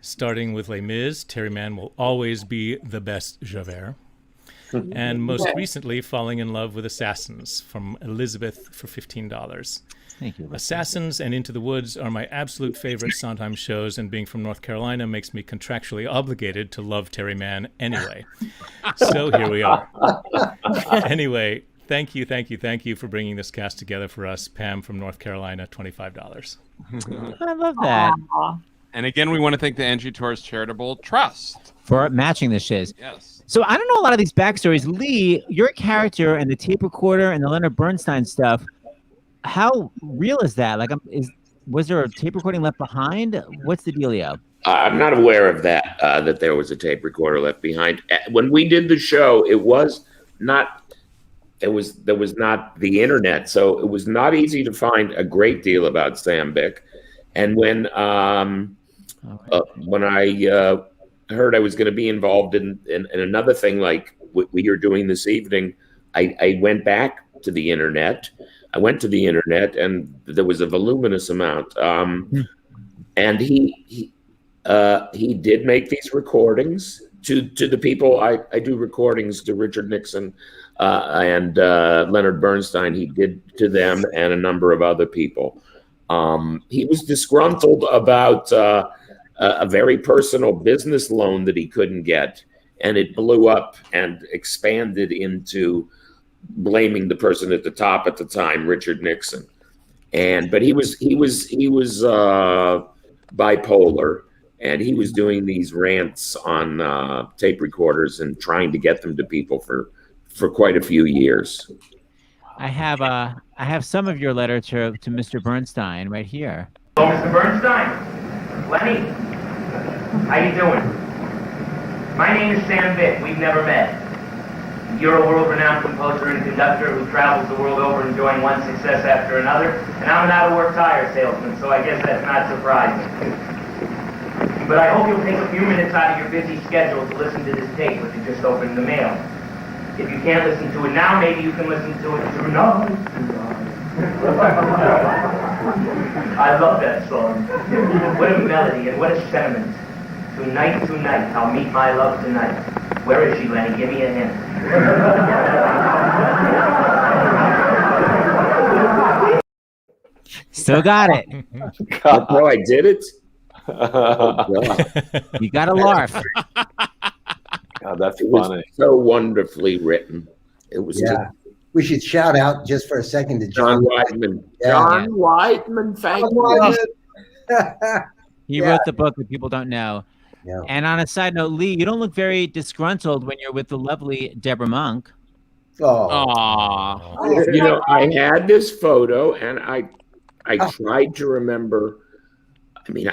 starting with Les Mis. Terry Mann will always be the best Javert. And most recently, falling in love with Assassins from Elizabeth for $15. Thank you. Assassins and Into the Woods are my absolute favorite Sondheim shows, and being from North Carolina makes me contractually obligated to love Terry Mann anyway. So here we are. Anyway, thank you for bringing this cast together for us. Pam from North Carolina, $25. I love that. And again, we want to thank the Angie Torres Charitable Trust for matching the shiz. Yes. So I don't know a lot of these backstories. Lee, your character and the tape recorder and the Leonard Bernstein stuff, how real is that? Like, was there a tape recording left behind? What's the dealio? I'm not aware of that, that there was a tape recorder left behind. When we did the show, there was not the internet, so it was not easy to find a great deal about Sam Bick. And when I heard I was going to be involved in another thing like what we are doing this evening, I went back to the internet. I went to the internet, and there was a voluminous amount. And he did make these recordings to the people. I do recordings to Richard Nixon and Leonard Bernstein. He did to them and a number of other people. He was disgruntled about a very personal business loan that he couldn't get, and it blew up and expanded into blaming the person at the top at the time, Richard Nixon. But he was bipolar, and he was doing these rants on tape recorders and trying to get them to people for quite a few years. I have some of your letter to Mr. Bernstein right here. Oh, Mr. Bernstein. Lenny. How you doing? My name is Sam Bick. We've never met. You're a world-renowned composer and conductor who travels the world over enjoying one success after another, and I'm an out-of-work tire salesman, so I guess that's not surprising. But I hope you'll take a few minutes out of your busy schedule to listen to this tape which you just opened in the mail. If you can't listen to it now, maybe you can listen to it tonight. I love that song. What a melody and what a sentiment. Tonight, I'll meet my love tonight. Where is she, Lenny? Give me a hint. Still got it. No, I did it. You got a larf. God, that's It was funny. so wonderfully written. It was Yeah. just We should shout out just for a second to John John. Weidman. Yeah. John Weidman, thank you. He Yeah. wrote the book that people don't know. Yeah. And on a side note, Lee, you don't look very disgruntled when you're with the lovely Deborah Monk. Oh, Aw. You know, I had this photo and I tried to remember. I mean,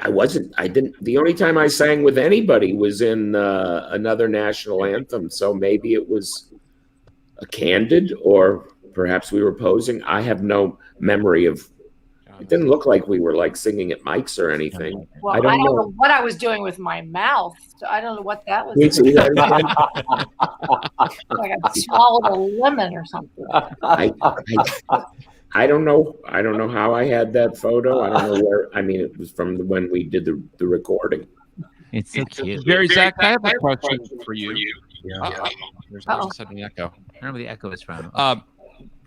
the only time I sang with anybody was in another national anthem. So maybe it was a candid, or perhaps we were posing. I have no memory of, it didn't look like we were like singing at mics or anything. Well, I don't know. what I was doing with my mouth. I don't know what that was. Me too. Like I swallowed a lemon or something. I don't know. I don't know how I had that photo. I don't know where. I mean, it was from when we did the recording. It's so cute. Jerry, Zach, I have a question for you. Yeah. There's a sudden echo. I don't know where the echo is from.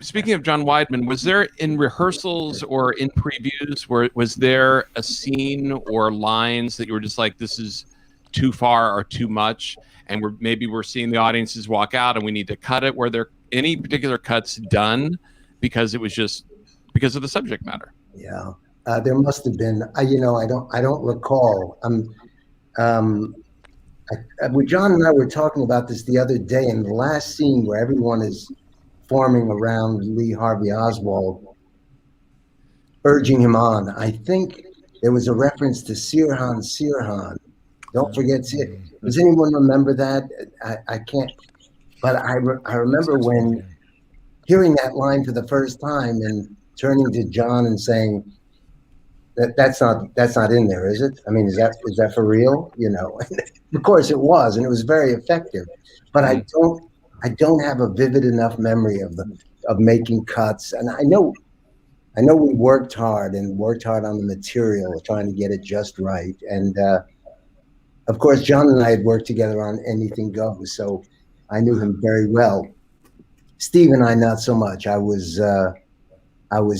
Speaking of John Weidman, was there in rehearsals or in previews, was there a scene or lines that you were just like, this is too far or too much, and we're seeing the audiences walk out and we need to cut it? Were there any particular cuts done because it was just because of the subject matter? Yeah, there must have been. I don't recall. John and I were talking about this the other day in the last scene where everyone is forming around Lee Harvey Oswald, urging him on. I think there was a reference to Sirhan. Don't forget Sirhan. Does anyone remember that? I can't. But I remember when hearing that line for the first time and turning to John and saying, that's not in there, is it? I mean, is that for real? You know, of course it was, and it was very effective. But I don't have a vivid enough memory of making cuts. And I know we worked hard on the material, trying to get it just right. And of course, John and I had worked together on Anything Goes, so I knew him very well. Steve and I, not so much. I was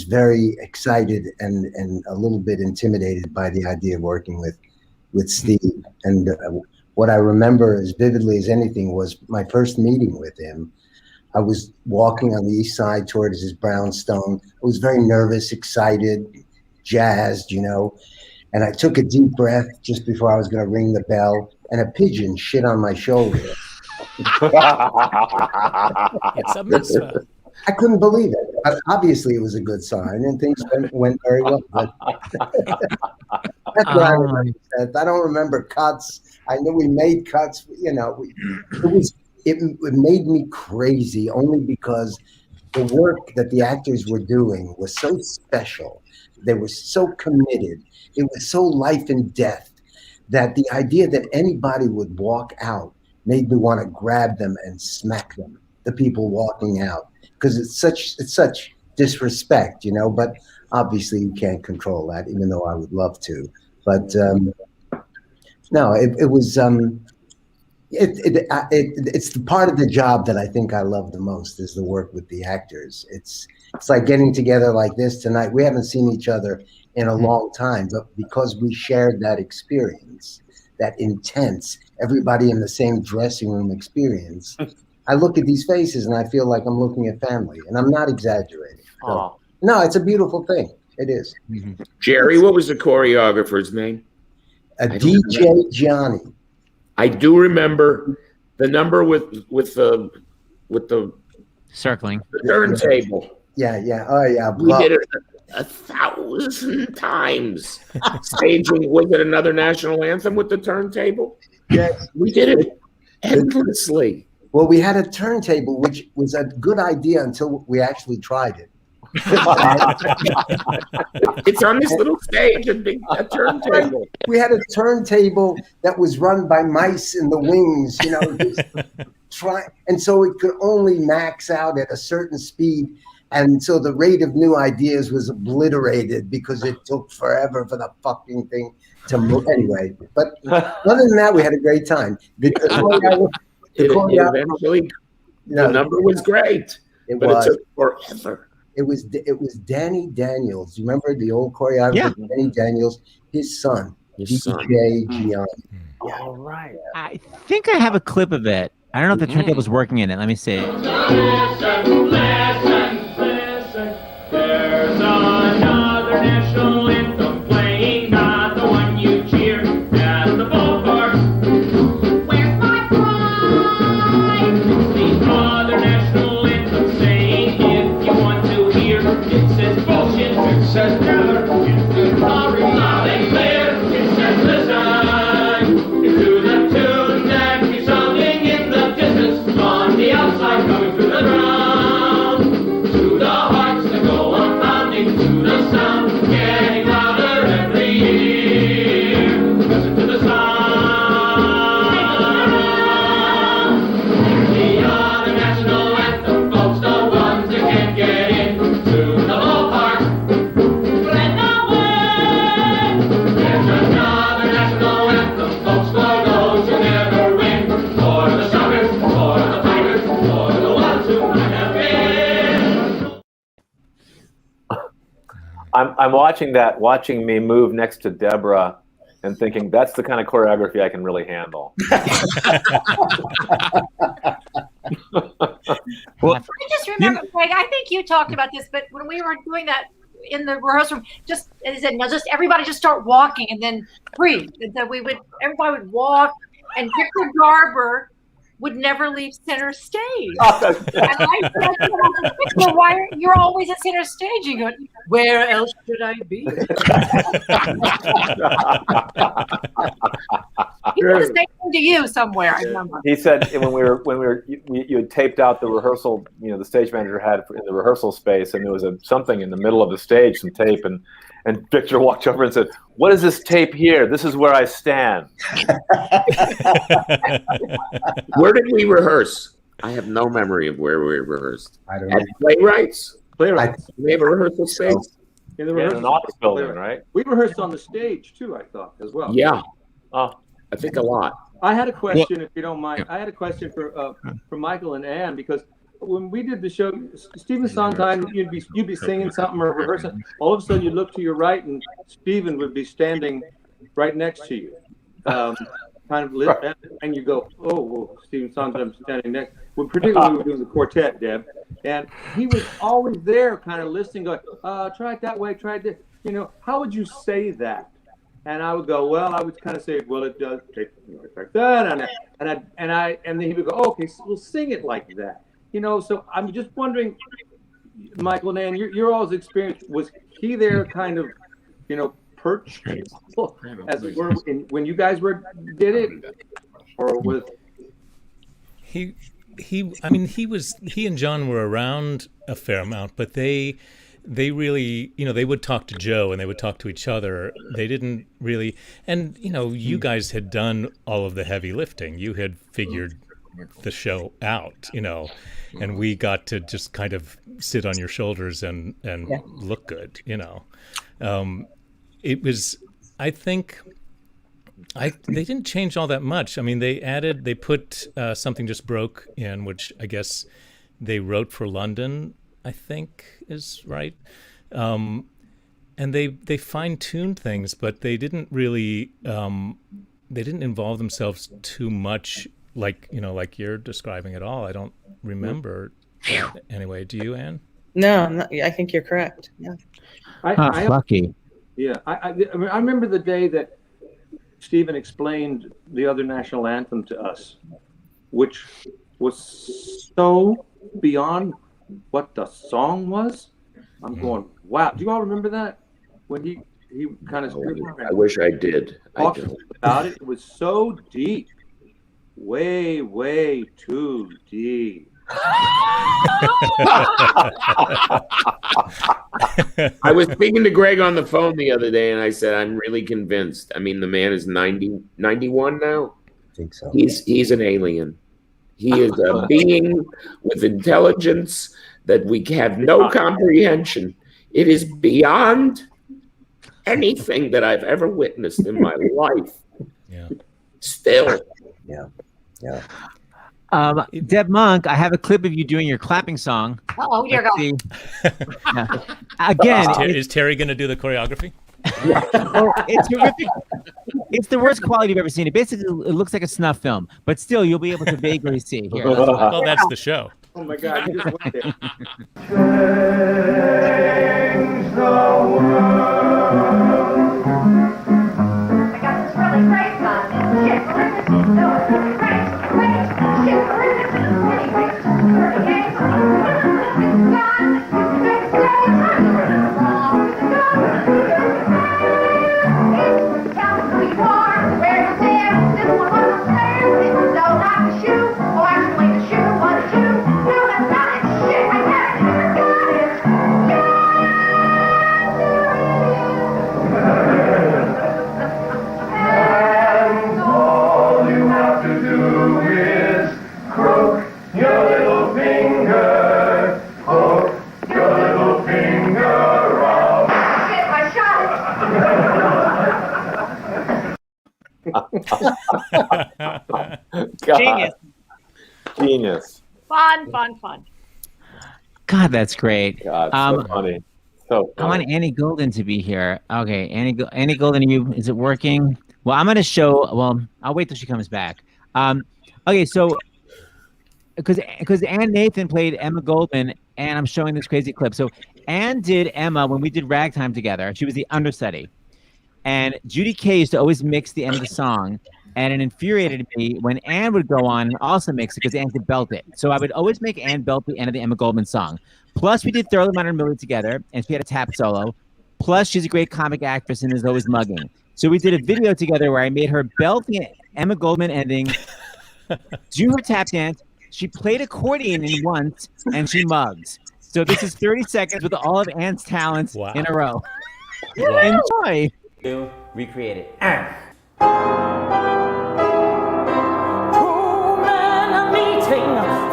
very excited and a little bit intimidated by the idea of working with Steve. And what I remember as vividly as anything was my first meeting with him. I was walking on the east side towards his brownstone. I was very nervous, excited, jazzed, and I took a deep breath just before I was going to ring the bell, and a pigeon shit on my shoulder. It's a mitzvah. I couldn't believe it. But obviously, it was a good sign, and things went very well. But that's what I remember. I don't remember cuts. I know we made cuts. It made me crazy only because the work that the actors were doing was so special. They were so committed. It was so life and death that the idea that anybody would walk out made me want to grab them and smack them. The people walking out. Because it's such disrespect, but obviously you can't control that, even though I would love to. But no, it was it's the part of the job that I think I love the most is the work with the actors. It's like getting together like this tonight. We haven't seen each other in a long time, but because we shared that experience, that intense, everybody in the same dressing room experience. I look at these faces and I feel like I'm looking at family, and I'm not exaggerating. So, no, it's a beautiful thing. It is. Mm-hmm. Jerry, what was the choreographer's name? DJ Johnny. I do remember the number with the circling the turntable. Yeah. Oh yeah. We did it 1,000 times. Staging, was it another national anthem with the turntable? Yes, we did it endlessly. Well, we had a turntable, which was a good idea until we actually tried it. It's on this little stage, a turntable. We had a turntable that was run by mice in the wings, and so it could only max out at a certain speed. And so the rate of new ideas was obliterated because it took forever for the fucking thing to move. Anyway, but other than that, we had a great time. Eventually, the number was great, but it took forever. It was Danny Daniels. You remember the old choreographer, Yeah. Danny Daniels, his son, His son. DJ Gianni. All right. I think I have a clip of it. I don't know if the turntable's working in it. Let me see. Listen, there's another national anthem playing, not the one you cheer at the ballpark. Where's my pride? The other national anthem saying, if you want to hear, it says bullshit, it says never, it says sorry, loud and clear, it says listen to the tune that keeps sounding in the distance on the outside coming through the ground, to the hearts that go on pounding, to the sound getting louder every year. Listen to the sound. The other national anthem, folks, the ones that can't get into the ballpark. Spread the word. There's another national anthem, folks, for those who never win, for the Sockers, for the Tigers, for the ones who might have been. I'm watching me move next to Deborah and thinking that's the kind of choreography I can really handle. Well, I just remember, Greg, I think you talked about this, but when we were doing that in the rehearsal room, just as I said, now just everybody just start walking and then breathe. And so everybody would walk, and Victor Garber would never leave center stage. And I said, Victor, you're always at center stage? You go, where else should I be? He was saying to you somewhere, I remember. He said you had taped out the rehearsal, the stage manager had in the rehearsal space, and there was something in the middle of the stage, some tape, and Victor walked over and said, "What is this tape here? This is where I stand." Where did we rehearse? I have no memory of where we rehearsed. I don't At know. Playwrights? Playwrights. We have a rehearsal space? In the In rehearsal an office building, Playwright. right? We rehearsed on the stage too, I thought, as well. Yeah, Oh, I think a lot. I had a question, if you don't mind. I had a question for Michael and Ann, because when we did the show, Stephen Sondheim, you'd be singing something or rehearsing. All of a sudden, you look to your right, and Stephen would be standing right next to you, kind of lit, and you go, "Oh, well, Stephen Sondheim's standing next." Well, particularly we were doing the quartet, Deb, and he was always there, kind of listening, going, "Try it that way, try it this." How would you say that? And I would go, well, I would kind of say, well, it does take like that, and then he would go, oh, okay, so we'll sing it like that, So I'm just wondering, Michael and Ann, your all's experience, was he there, kind of, perched, as it were, when you guys did it, or was he? I mean, he and John were around a fair amount, but they really, they would talk to Joe and they would talk to each other. They didn't really, and you guys had done all of the heavy lifting. You had figured the show out, and we got to just kind of sit on your shoulders and look good, It was, I think, they didn't change all that much. I mean, they put Something Just Broke in, which I guess they wrote for London, I think is right. And they fine-tuned things, but they didn't really, they didn't involve themselves too much like you're describing it all. I don't remember that. Anyway. Do you, Ann? No, I think you're correct. Yeah. Lucky. Yeah. I remember the day that Stephen explained the other national anthem to us, which was so beyond what the song was. I'm going, wow. Do you all remember that? When he kind of I wish I did. talked about it. It was so deep. Way, way too deep. I was speaking to Greg on the phone the other day, and I said, I'm really convinced. I mean, the man is 91 now. I think so. He's an alien. He is a being with intelligence that we have no comprehension. It is beyond anything that I've ever witnessed in my life. Yeah. Still. Yeah. Yeah. Deb Monk, I have a clip of you doing your clapping song. Oh, dear God. See. Yeah. Again, Is Terry going to do the choreography? well, it's horrific. It's the worst quality you've ever seen. It basically it looks like a snuff film, but still you'll be able to vaguely see. Here, let's watch. Well, that's the show. Oh my God! You just went there. Change the world. I got this really great gun. Shit, listen, no, great, shit, listen, great, games, tell who you are, where you stand, this one was a stand, no, not the shoe, oh, actually the shoe was a shoe, no, that's not it, shit, right there, And all you have to do is crook your little finger, hook your little finger up. shit, I shot God. Genius. Genius. Fun. God, that's great. God, so funny. So I want Annie Golden to be here. Okay, Annie Golden, is it working? Well, I'm going to show. Well, I'll wait till she comes back. Okay, so because Ann Nathan played Emma Goldman, and I'm showing this crazy clip. So Ann did Emma when we did Ragtime together. She was the understudy, and Judy Kaye used to always mix the end of the song. And it infuriated me when Ann would go on and also mix it because Ann could belt it. So I would always make Ann belt the end of the Emma Goldman song. Plus, we did Thoroughly Modern Millie together, and she had a tap solo. Plus, she's a great comic actress and is always mugging. So we did a video together where I made her belt the Emma Goldman ending, do her tap dance. She played accordion in once, and she mugs. So this is 30 seconds with all of Ann's talents in a row. Enjoy. Recreate it.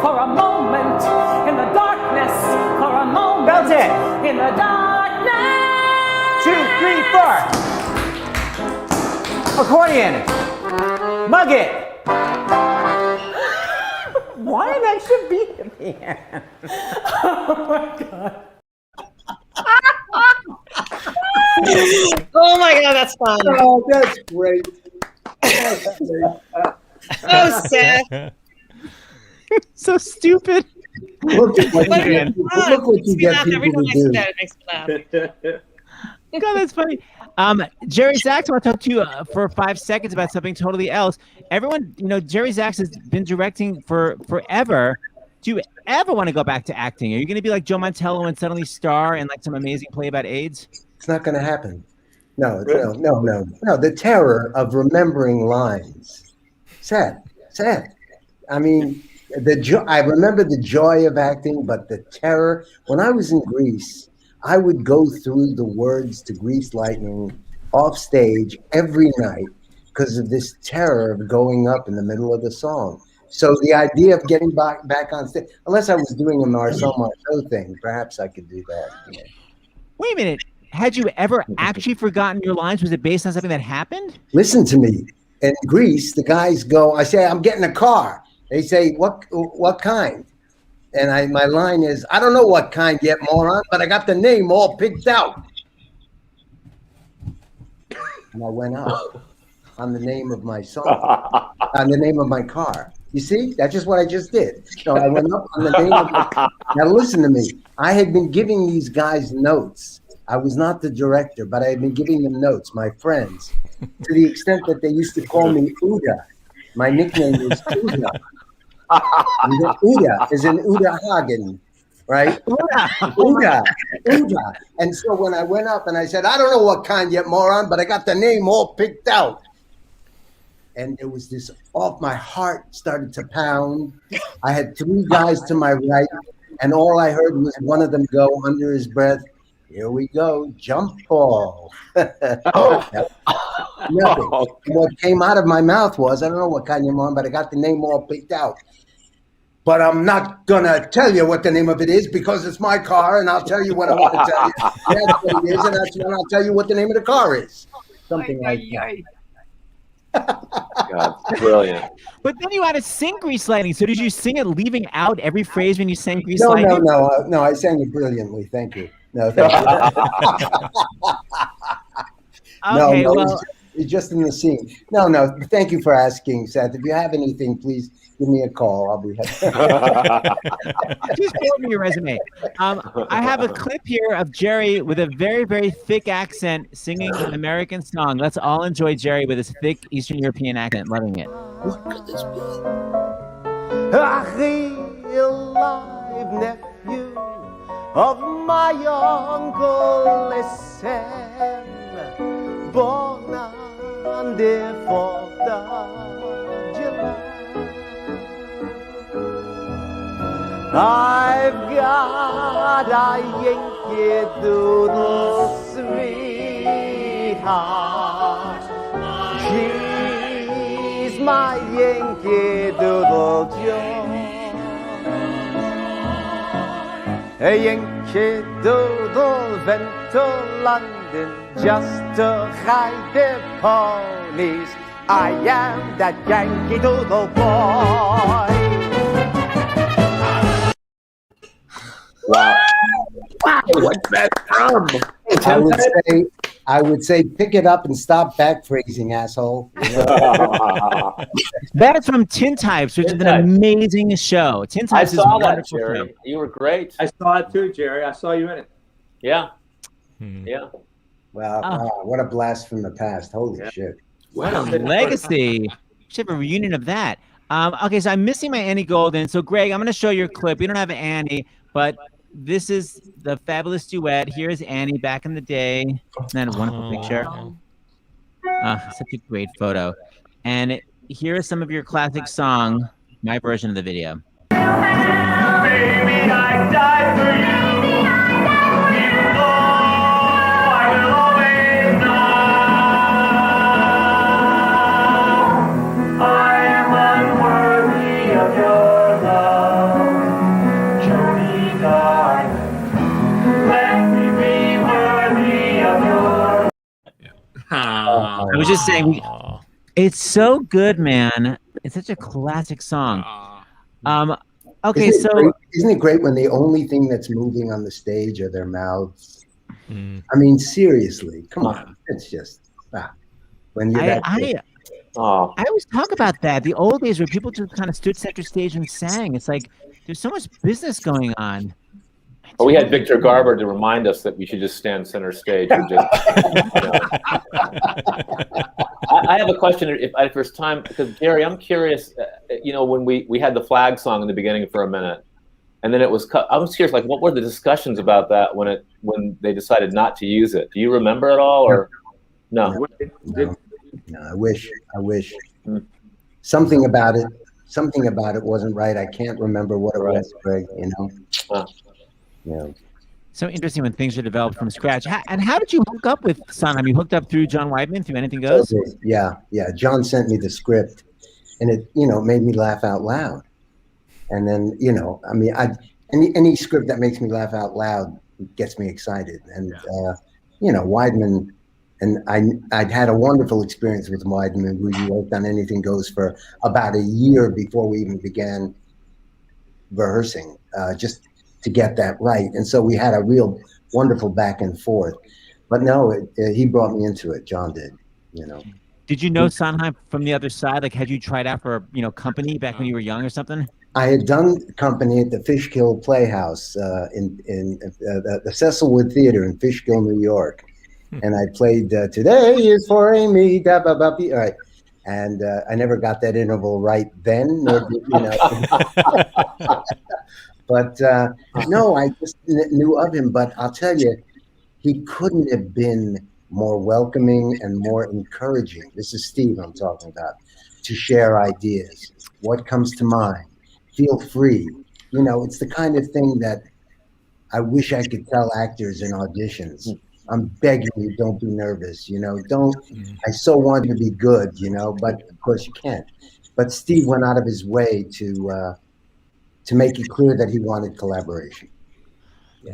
For a moment in the darkness, for a moment Belt it. in the darkness. 2, 3, 4. Accordion. Mug it. Why that should be at the end? Oh my God. Oh my God, that's fun. Oh, that's great. That's great. Oh, Seth. So stupid. Look at what you get. Look what you get Every people time I to see do. that, it makes me laugh. God, that's funny. Jerry Zaks, I want to talk to you for 5 seconds about something totally else. Everyone, Jerry Zaks has been directing for forever. Do you ever want to go back to acting? Are you going to be like Joe Mantello and suddenly star in like some amazing play about AIDS? It's not going to happen. No. The terror of remembering lines. Sad. I mean, I remember the joy of acting, but the terror. When I was in Greece, I would go through the words to Grease Lightning off stage every night because of this terror of going up in the middle of the song. So the idea of getting back on stage, unless I was doing a Marcel Marceau thing, perhaps I could do that. Yeah. Wait a minute. Had you ever actually forgotten your lines? Was it based on something that happened? Listen to me. In Greece, the guys go, I say, I'm getting a car. They say, what kind? And my line is, I don't know what kind yet, moron, but I got the name all picked out. And I went up on the name of my song, on the name of my car. You see, that's just what I just did. So I went up on the name of my car. Now listen to me. I had been giving these guys notes. I was not the director, but I had been giving them notes, my friends, to the extent that they used to call me Uda. My nickname was Uda. Uda is in Uda Hagen, right? Uda. And so when I went up and I said, I don't know what kind yet, moron, but I got the name all picked out. And there was this my heart started to pound. I had 3 guys to my right, and all I heard was one of them go under his breath, here we go, jump ball. Nothing. What came out of my mouth was, I don't know what kind you're on, but I got the name all picked out. But I'm not going to tell you what the name of it is because it's my car, and I'll tell you what I want to tell you. That's what it is, and that's when I'll tell you what the name of the car is. Something like that. God, brilliant. But then you had to sing Grease Lightning. So did you sing it leaving out every phrase when you sang Grease No, Lightning? no. I sang it brilliantly. Thank you. No, thank you. Okay, no, well, it's just in the scene. No. Thank you for asking, Seth. If you have anything, please give me a call. I'll be happy. just forward me your resume. I have a clip here of Jerry with a very, very thick accent singing an American song. Let's all enjoy Jerry with his thick Eastern European accent, loving it. What could this be? A real live nephew of my uncle Listen, born on the 4th of July. I've got a Yankee Doodle sweetheart. She's my Yankee Doodle joy. A Yankee Doodle went to London just to ride the ponies. I am that Yankee Doodle boy. Wow. Wow, what's that from? I would say pick it up and stop back phrasing, asshole. You know? That's from Tintypes, which is an amazing show. Tintypes I is saw a that, wonderful Jerry. show. You were great. I saw it too, Jerry. I saw you in it. Yeah. Yeah. Wow, what a blast from the past. Holy shit. What a legacy. We should have a reunion of that. Okay, so I'm missing my Annie Golden. So, Greg, I'm going to show you a clip. We don't have Annie, but this is the fabulous duet. Here's Annie back in the day. Isn't that a wonderful picture? Such a great photo. And here is some of your classic song, my version of the video. Baby, I died for you. Even though I will always know I am unworthy of your love, Jody darling. Let me be worthy of your. I was just saying, it's so good, man. It's such a classic song. Okay, isn't it great when the only thing that's moving on the stage are their mouths? I mean, seriously, come on. It's just when you're that good. I always talk about that. The old days where people just kind of stood center stage and sang. It's like there's so much business going on. But we had Victor Garber to remind us that we should just stand center stage and just. I have a question. If there's time, because Gary, I'm curious. When we had the flag song in the beginning for a minute, and then it was cut. I was curious, like, what were the discussions about that when they decided not to use it? Do you remember at all, or no? No, I wish. Something about it wasn't right. I can't remember what it was, Greg. Yeah. So interesting when things are developed from scratch. And how did you hook up with Sondheim? You hooked up through John Weidman, through Anything Goes? Yeah. John sent me the script, and it, made me laugh out loud. And then, any script that makes me laugh out loud gets me excited. And, Weidman, and I'd had a wonderful experience with Weidman. We worked on Anything Goes for about a year before we even began rehearsing, just to get that right. And so we had a real wonderful back and forth. But no, he brought me into it. John did, Did you know Sondheim from the other side? Like, had you tried out for, Company back when you were young or something? I had done Company at the Fishkill Playhouse in the Cecilwood Theater in Fishkill, New York. And I played Today is for Amy, da ba ba be. All right. And I never got that interval right then, nor did, But no, I just knew of him. But I'll tell you, he couldn't have been more welcoming and more encouraging. This is Steve I'm talking about. To share ideas. What comes to mind? Feel free. It's the kind of thing that I wish I could tell actors in auditions. I'm begging you, don't be nervous. Don't. I so want you to be good. But of course you can't. But Steve went out of his way to make it clear that he wanted collaboration.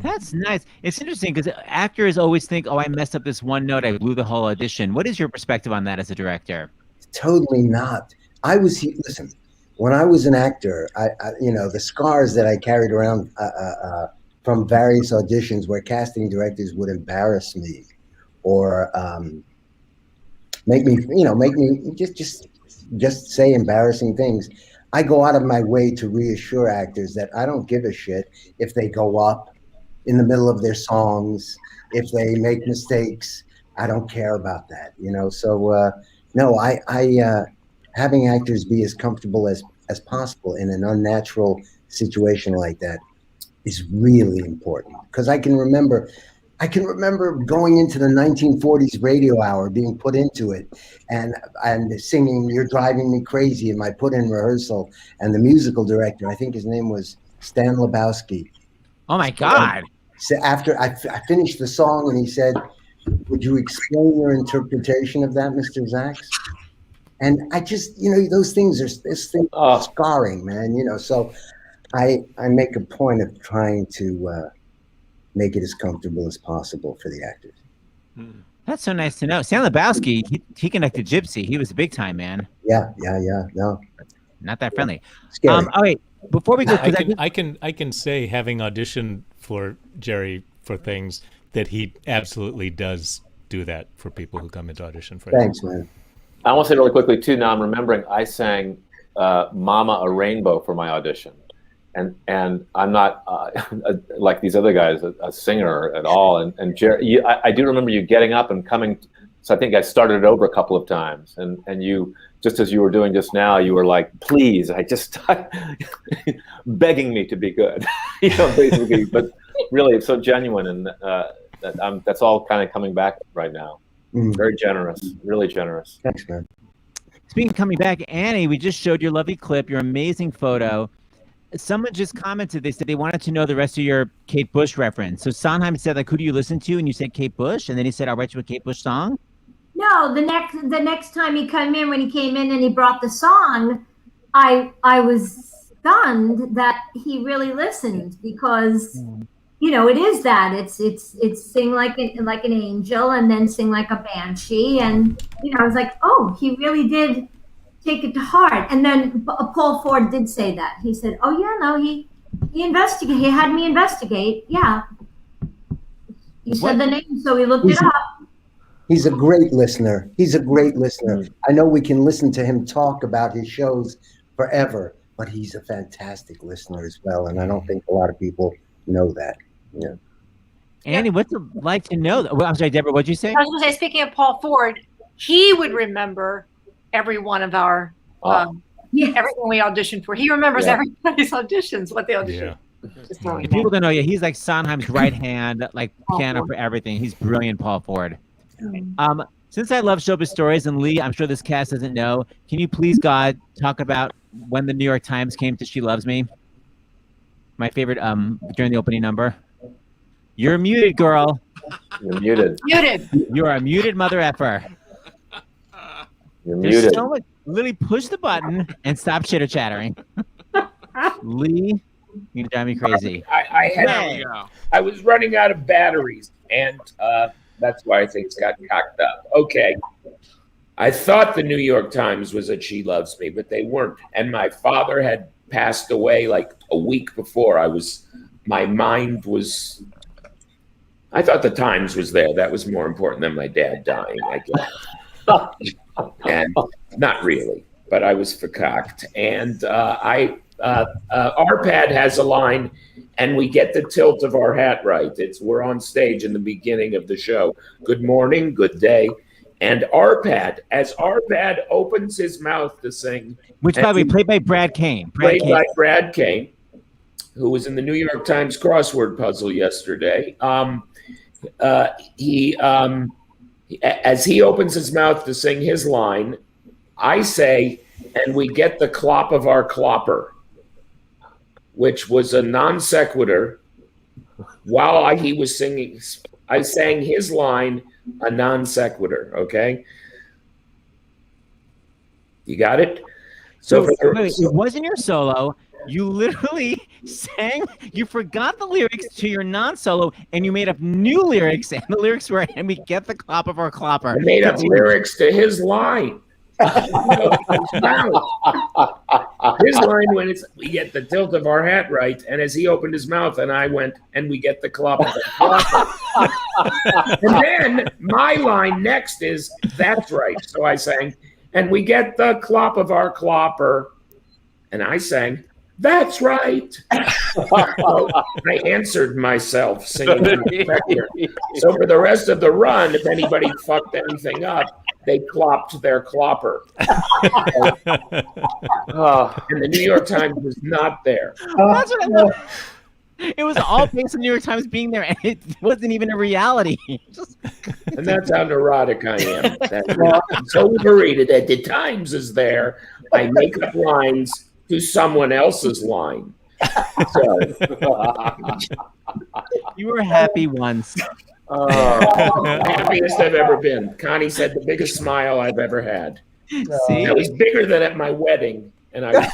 That's nice. It's interesting because actors always think, oh, I messed up this one note. I blew the whole audition. What is your perspective on that as a director? totally not. Listen, when I was an actor, I the scars that I carried around from various auditions where casting directors would embarrass me or make me just say embarrassing things. I go out of my way to reassure actors that I don't give a shit if they go up in the middle of their songs, if they make mistakes. I don't care about that, So no, I having actors be as comfortable as possible in an unnatural situation like that is really important, because I can remember going into the 1940s radio hour, being put into it, and singing "You're Driving Me Crazy" in my put-in rehearsal, and the musical director, I think his name was Stan Lebowski. Oh my God! So after I finished the song, and he said, "Would you explain your interpretation of that, Mr. Zaks?" And I just, those things are scarring, man. So I make a point of trying to make it as comfortable as possible for the actors. That's so nice to know. Stan Lebowski, he conducted Gypsy. He was a big time man. Yeah. No, not that friendly. Scary. All right, before we go, I can say, having auditioned for Jerry for things, that he absolutely does do that for people who come into audition for him. Thanks, man. I want to say really quickly too. Now I'm remembering I sang "Mama a Rainbow" for my audition, and I'm not like these other guys, a singer at all. And Jerry, I do remember you getting up and coming. So I think I started it over a couple of times, and you, just as you were doing just now, you were like, "Please," begging me to be good, basically. But really, it's so genuine, and that's all kind of coming back right now. Very generous, really generous. Thanks, man. Speaking of coming back, Annie, we just showed your lovely clip, your amazing photo. Someone just commented, they said they wanted to know the rest of your Kate Bush reference. So Sondheim said, like, who do you listen to? And you said Kate Bush, and then he said, I'll write you a Kate Bush song. No, the next time he came in, when he came in and he brought the song, I was stunned that he really listened, because it is that it's sing like an angel and then sing like a banshee, and I was like, oh, he really did take it to heart. And then Paul Ford did say that. He said, oh yeah, no, he investigated. He had me investigate. Yeah, he said the name, so we looked it up. He's a great listener. I know we can listen to him talk about his shows forever, but he's a fantastic listener as well, and I don't think a lot of people know that. Yeah. Annie, what's it like to know? Well, I'm sorry, Deborah, what'd you say? I was going to say, speaking of Paul Ford, he would remember every one of our everything we auditioned for. He remembers everybody's auditions, what they auditioned. Yeah. If people don't know, he's like Sondheim's right hand, like piano for everything. He's brilliant, Paul Ford. Since I love showbiz stories, and Lee, I'm sure this cast doesn't know, can you please, God, talk about when the New York Times came to She Loves Me? My favorite during the opening number. You're muted, girl. You're muted. Muted. You're a muted mother effer. You're There's muted. so much. Lily, push the button and stop chitter chattering. Lee, you're gonna drive me crazy. I was running out of batteries, and that's why things got cocked up. Okay. I thought the New York Times was at She Loves Me, but they weren't. And my father had passed away like a week before. My mind was, I thought the Times was there. That was more important than my dad dying, I guess. And not really, but I was verkaukt. And Arpad has a line, and we get the tilt of our hat right. We're on stage in the beginning of the show. Good morning, good day. And as Arpad opens his mouth to sing. Which, by the way, played by Brad Kane. By Brad Kane, who was in the New York Times crossword puzzle yesterday. As he opens his mouth to sing his line, I say, and we get the clop of our clopper, which was a non sequitur. While he was singing, I sang his line, a non sequitur. Okay, you got it. So it wasn't your solo. You literally sang. You forgot the lyrics to your non-solo, and you made up new lyrics. And the lyrics were, "And we get the clop of our clopper." I made up lyrics to his line. His line when it's we get the tilt of our hat right, and as he opened his mouth, and I went, and we get the clop of our clopper. And then my line next is that's right. So I sang, and we get the clop of our clopper, and I sang, that's right. So I answered myself singing. So for the rest of the run, if anybody fucked anything up, they clopped their clopper. And the New York Times was not there. That's what I love. It was all based on the New York Times being there, and it wasn't even a reality. And that's how neurotic I am. I'm so worried that the Times is there, I make up lines to someone else's line. So, you were happy once. Happiest I've ever been. Connie said the biggest smile I've ever had. See? It was bigger than at my wedding, and I was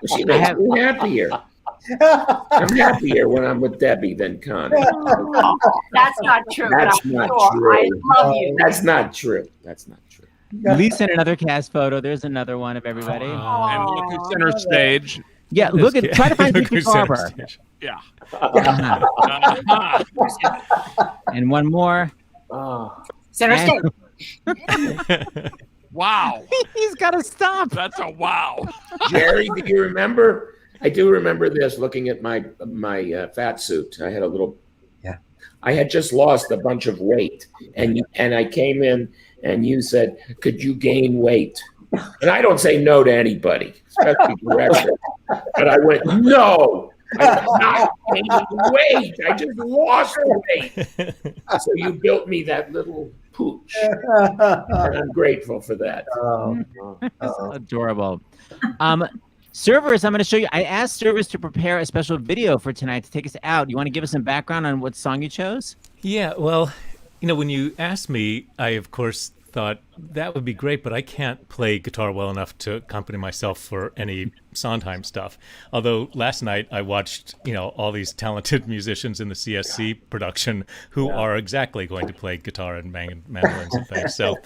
she makes me happier. I'm happier when I'm with Debbie than Connie. That's not true. That's but I'm not sure true. I love you. That's not true. That's not true. Lee sent another cast photo. There's another one of everybody. And look at center stage. Yeah, look at try to find Richard Barber. Yeah. And one more. Center stage. Wow. He's got to stop. That's a wow. Jerry, do you remember? I do remember this. Looking at my fat suit, I had a little. Yeah. I had just lost a bunch of weight, and I came in, and you said, "Could you gain weight?" And I don't say no to anybody, especially directors. But I went, "No, I'm not gaining weight. I just lost weight." So you built me that little pooch, and I'm grateful for that. That's adorable. Servers, I'm going to show you. I asked servers to prepare a special video for tonight to take us out. You want to give us some background on what song you chose? Yeah, well, when you asked me, I, of course, thought that would be great, but I can't play guitar well enough to accompany myself for any Sondheim stuff. Although last night I watched, all these talented musicians in the CSC production who are exactly going to play guitar and mandolins and things. So,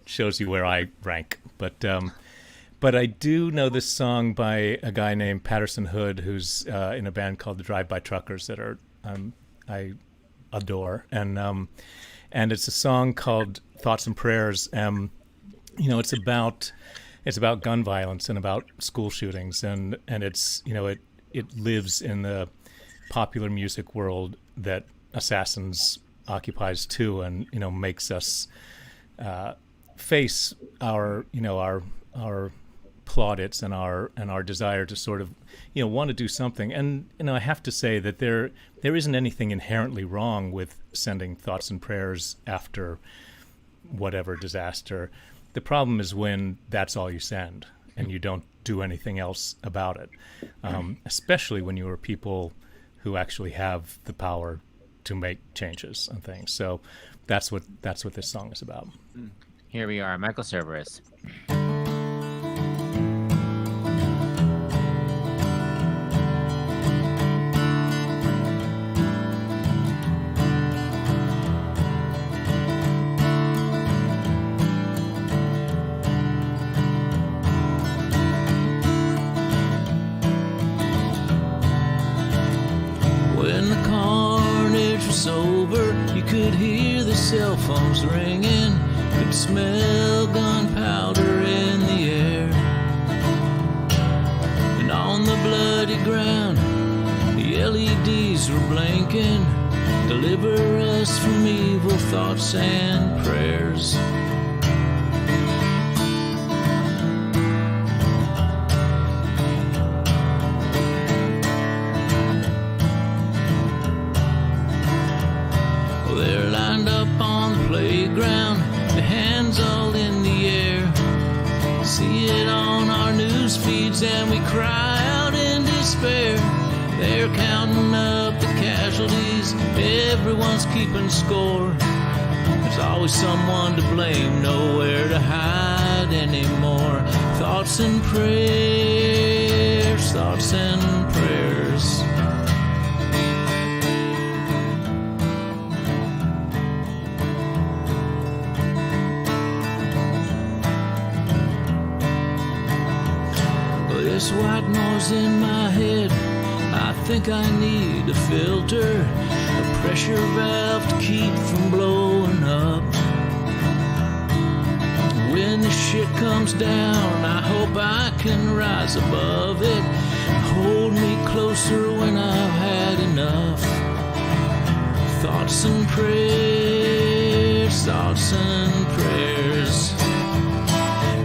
shows you where I rank. But I do know this song by a guy named Patterson Hood, who's in a band called the Drive-By Truckers that I adore, and it's a song called Thoughts and Prayers. It's about gun violence and about school shootings, and it's it lives in the popular music world that Assassins occupies too, and makes us face our plaudits and our desire to sort of want to do something. And I have to say that there isn't anything inherently wrong with sending thoughts and prayers after whatever disaster. The problem is when that's all you send and you don't do anything else about it, especially when you are people who actually have the power to make changes and things. So that's what this song is about. Here we are, Michael Cerveris. Could hear the cell phones ringing, could smell gunpowder in the air, and on the bloody ground the LEDs were blinking. Deliver us from evil thoughts and prayers. They're lined up on the playground, the hands all in the air. See it on our news feeds and we cry out in despair. They're counting up the casualties, everyone's keeping score. There's always someone to blame, nowhere to hide anymore. Thoughts and prayers, thoughts and prayers. this white noise in my head. I think I need a filter, a pressure valve to keep from blowing up. When the shit comes down, I hope I can rise above it. Hold me closer when I've had enough. Thoughts and prayers, thoughts and prayers.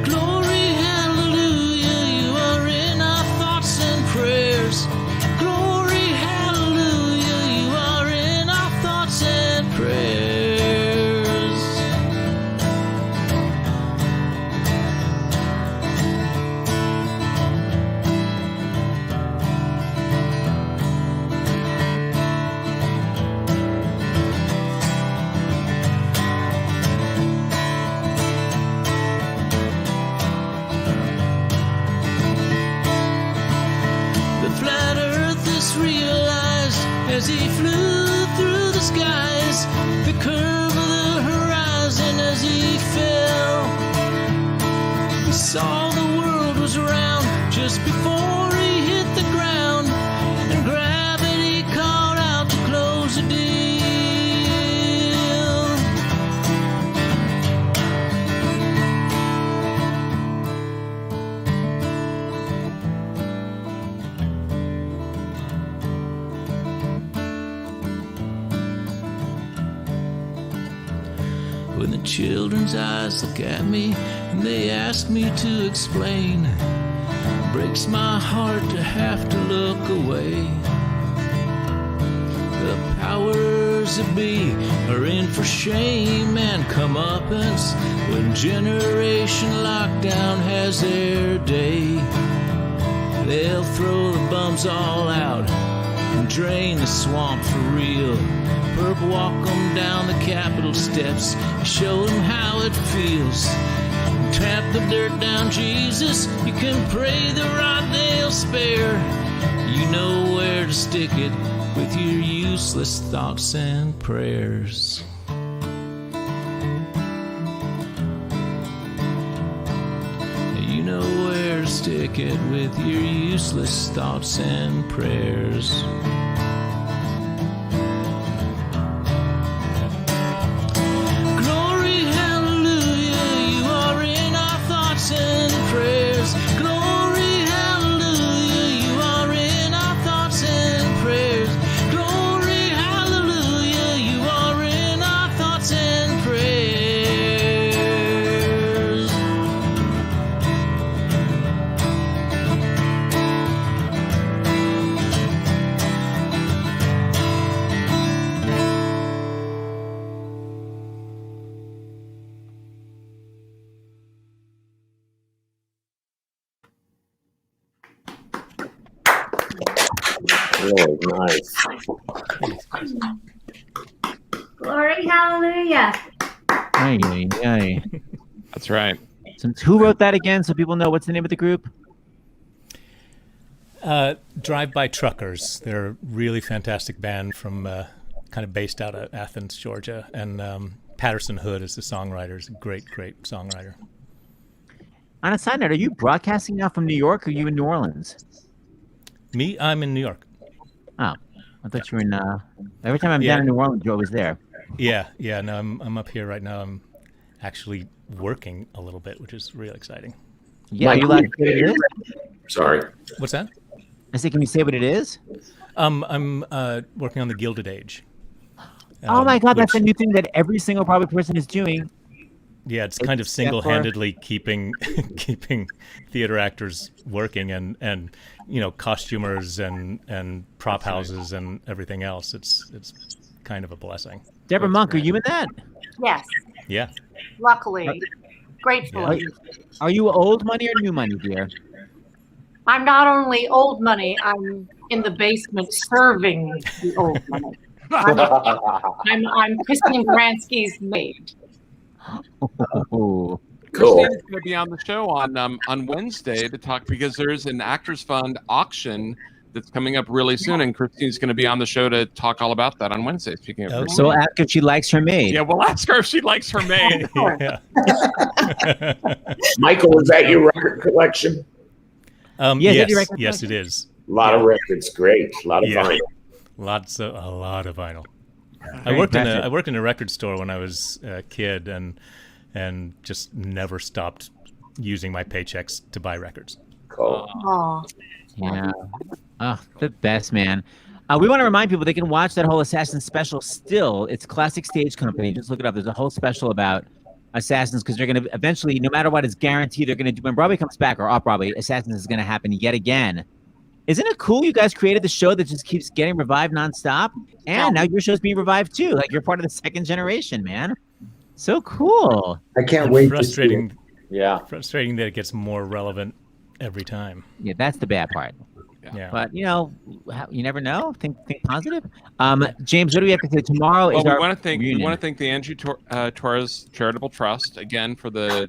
Glory, hallelujah, you are in our thoughts and prayers. Glory, hallelujah, you are in our thoughts and prayers. As he flew through the skies, the curve of the horizon as he fell, he saw the world was round just before he hit the ground, and gravity called out to close the deal. When the children's eyes look at me and they ask me to explain, it breaks my heart to have to look away. The powers that be are in for shame and comeuppance when Generation Lockdown has their day. They'll throw the bums all out and drain the swamp for real. Perp walk them down the Capitol steps, show them how it feels. Tap the dirt down, Jesus, you can pray the rod they'll spare. You know where to stick it with your useless thoughts and prayers. You know where to stick it with your useless thoughts and prayers. Really nice. Glory, hallelujah. Aye, aye, aye. That's right. So who wrote that again so people know what's the name of the group? Drive-By Truckers. They're a really fantastic band from kind of based out of Athens, Georgia. And Patterson Hood is the songwriter. He's a great, great songwriter. On a side note, are you broadcasting now from New York or are you in New Orleans? Me? I'm in New York. Oh, I thought you were in. Every time I'm down in New Orleans, you're always there. Yeah. No, I'm up here right now. I'm actually working a little bit, which is really exciting. Yeah, are you allowed to say what it is? Sorry. What's that? I said, can you say what it is? I'm working on the Gilded Age. Oh my God, that's a new thing that every single probably person is doing. Yeah, it's kind of single-handedly keeping theater actors working and costumers and prop houses and everything else. It's kind of a blessing. Deborah Monk, are you in that? Yes. Yeah. Luckily. Gratefully. Are you old money or new money, dear? I'm not only old money, I'm in the basement serving the old money. I'm Christine Baranski's maid. Oh, Christine's going to be on the show on Wednesday to talk because there's an Actors Fund auction that's coming up really soon, and Christine's going to be on the show to talk all about that on Wednesday. Speaking of, so ask if she likes her maid. Yeah, we'll ask her if she likes her maid. Michael, is that your record collection? Yeah, is that your Yes, record yes, collection? it is. A lot of records, great. A lot of Yeah. vinyl. A lot of vinyl. I Very worked impressive. in a record store when I was a kid, and just never stopped using my paychecks to buy records. Cool. Oh, Yeah. Oh, the best, man. We want to remind people they can watch that whole Assassins special still. It's Classic Stage Company. Just look it up. There's a whole special about Assassins because they're going to eventually, no matter what, it's guaranteed they're going to do. When Broadway comes back or off Broadway, Assassins is going to happen yet again. Isn't it cool you guys created the show that just keeps getting revived nonstop? And now your show's being revived too. Like you're part of the second generation, man. So cool. I can't And wait to see it. frustrating. Yeah. Frustrating that it gets more relevant every time. Yeah, that's the bad part. Yeah. But you know, you never know. Think positive. James, what do we have to say? Tomorrow is Well, we our want to thank reunion. the Angie Torres Charitable Trust again for the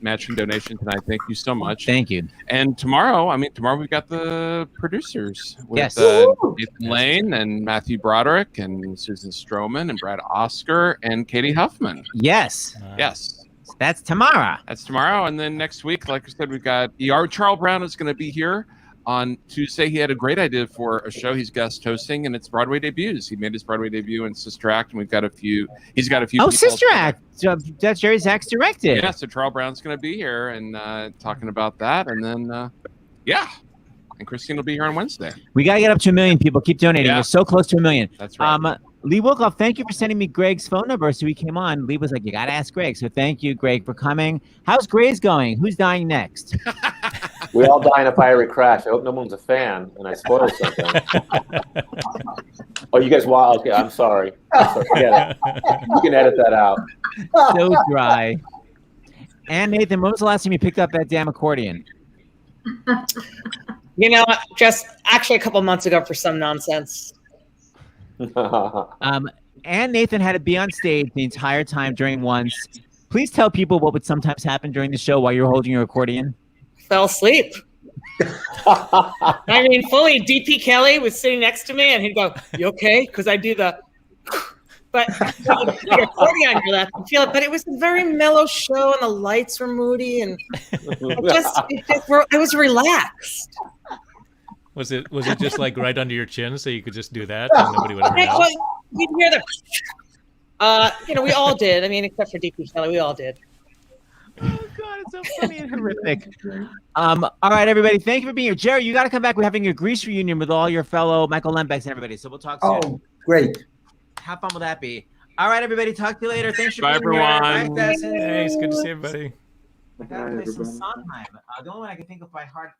matching donation tonight. Thank you so much. Thank you. And tomorrow we've got the producers with Yes. Nathan Lane and Matthew Broderick and Susan Stroman and Brad Oscar and Katie Huffman. Yes. Yes. That's tomorrow. That's tomorrow. And then next week, like I said, we've got Charles Brown is going to be here on Tuesday. He had a great idea for a show he's guest hosting, and it's Broadway debuts. He made his Broadway debut in Sister Act, and he's got a few. Oh, Sister Act. That's Jerry Zach's directed. Yeah, so Charles Brown's going to be here and talking about that, and then and Christine will be here on Wednesday. We got to get up to 1 million people. Keep donating. Yeah. We're so close to 1 million. That's right. Lee Wilkoff, thank you for sending me Greg's phone number. So he came on. Lee was like, you got to ask Greg. So thank you, Greg, for coming. How's Grey's going? Who's dying next? We all die in a fiery crash. I hope no one's a fan and I spoiled something. Oh, you guys wild. Okay, I'm sorry. Forget it. You can edit that out. So dry. And Nathan, when was the last time you picked up that damn accordion? You know, just actually a couple months ago for some nonsense. And Nathan had to be on stage the entire time during once. Please tell people what would sometimes happen during the show while you're holding your accordion. Fell asleep. I mean, fully. DP Kelly was sitting next to me, and he'd go, "You okay?" Because I do the. But the accordion, you're laughing, feel it. But it was a very mellow show, and the lights were moody, and I was relaxed. Was it just like right under your chin, so you could just do that and nobody would ever know? Well, you'd hear the. We all did. I mean, except for DP Kelly, we all did. Oh God, it's so funny and horrific. All right, everybody, thank you for being here. Jerry, you got to come back. We're having a Grease reunion with all your fellow Michael Lembecks and everybody. So we'll talk soon. Oh, great. How fun will that be? All right, everybody, talk to you later. Thanks for Bye, being here. everyone. Bye, Dustin. Thanks. Good to see everybody. I gotta play some Sondheim. The only one I can think of by heart.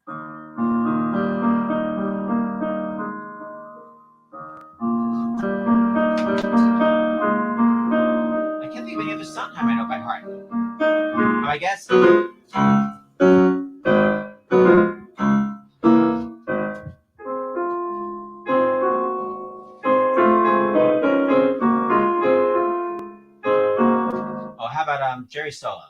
I can't think of any other Sondheim I know by heart. I guess. Oh, how about Jerry Solo?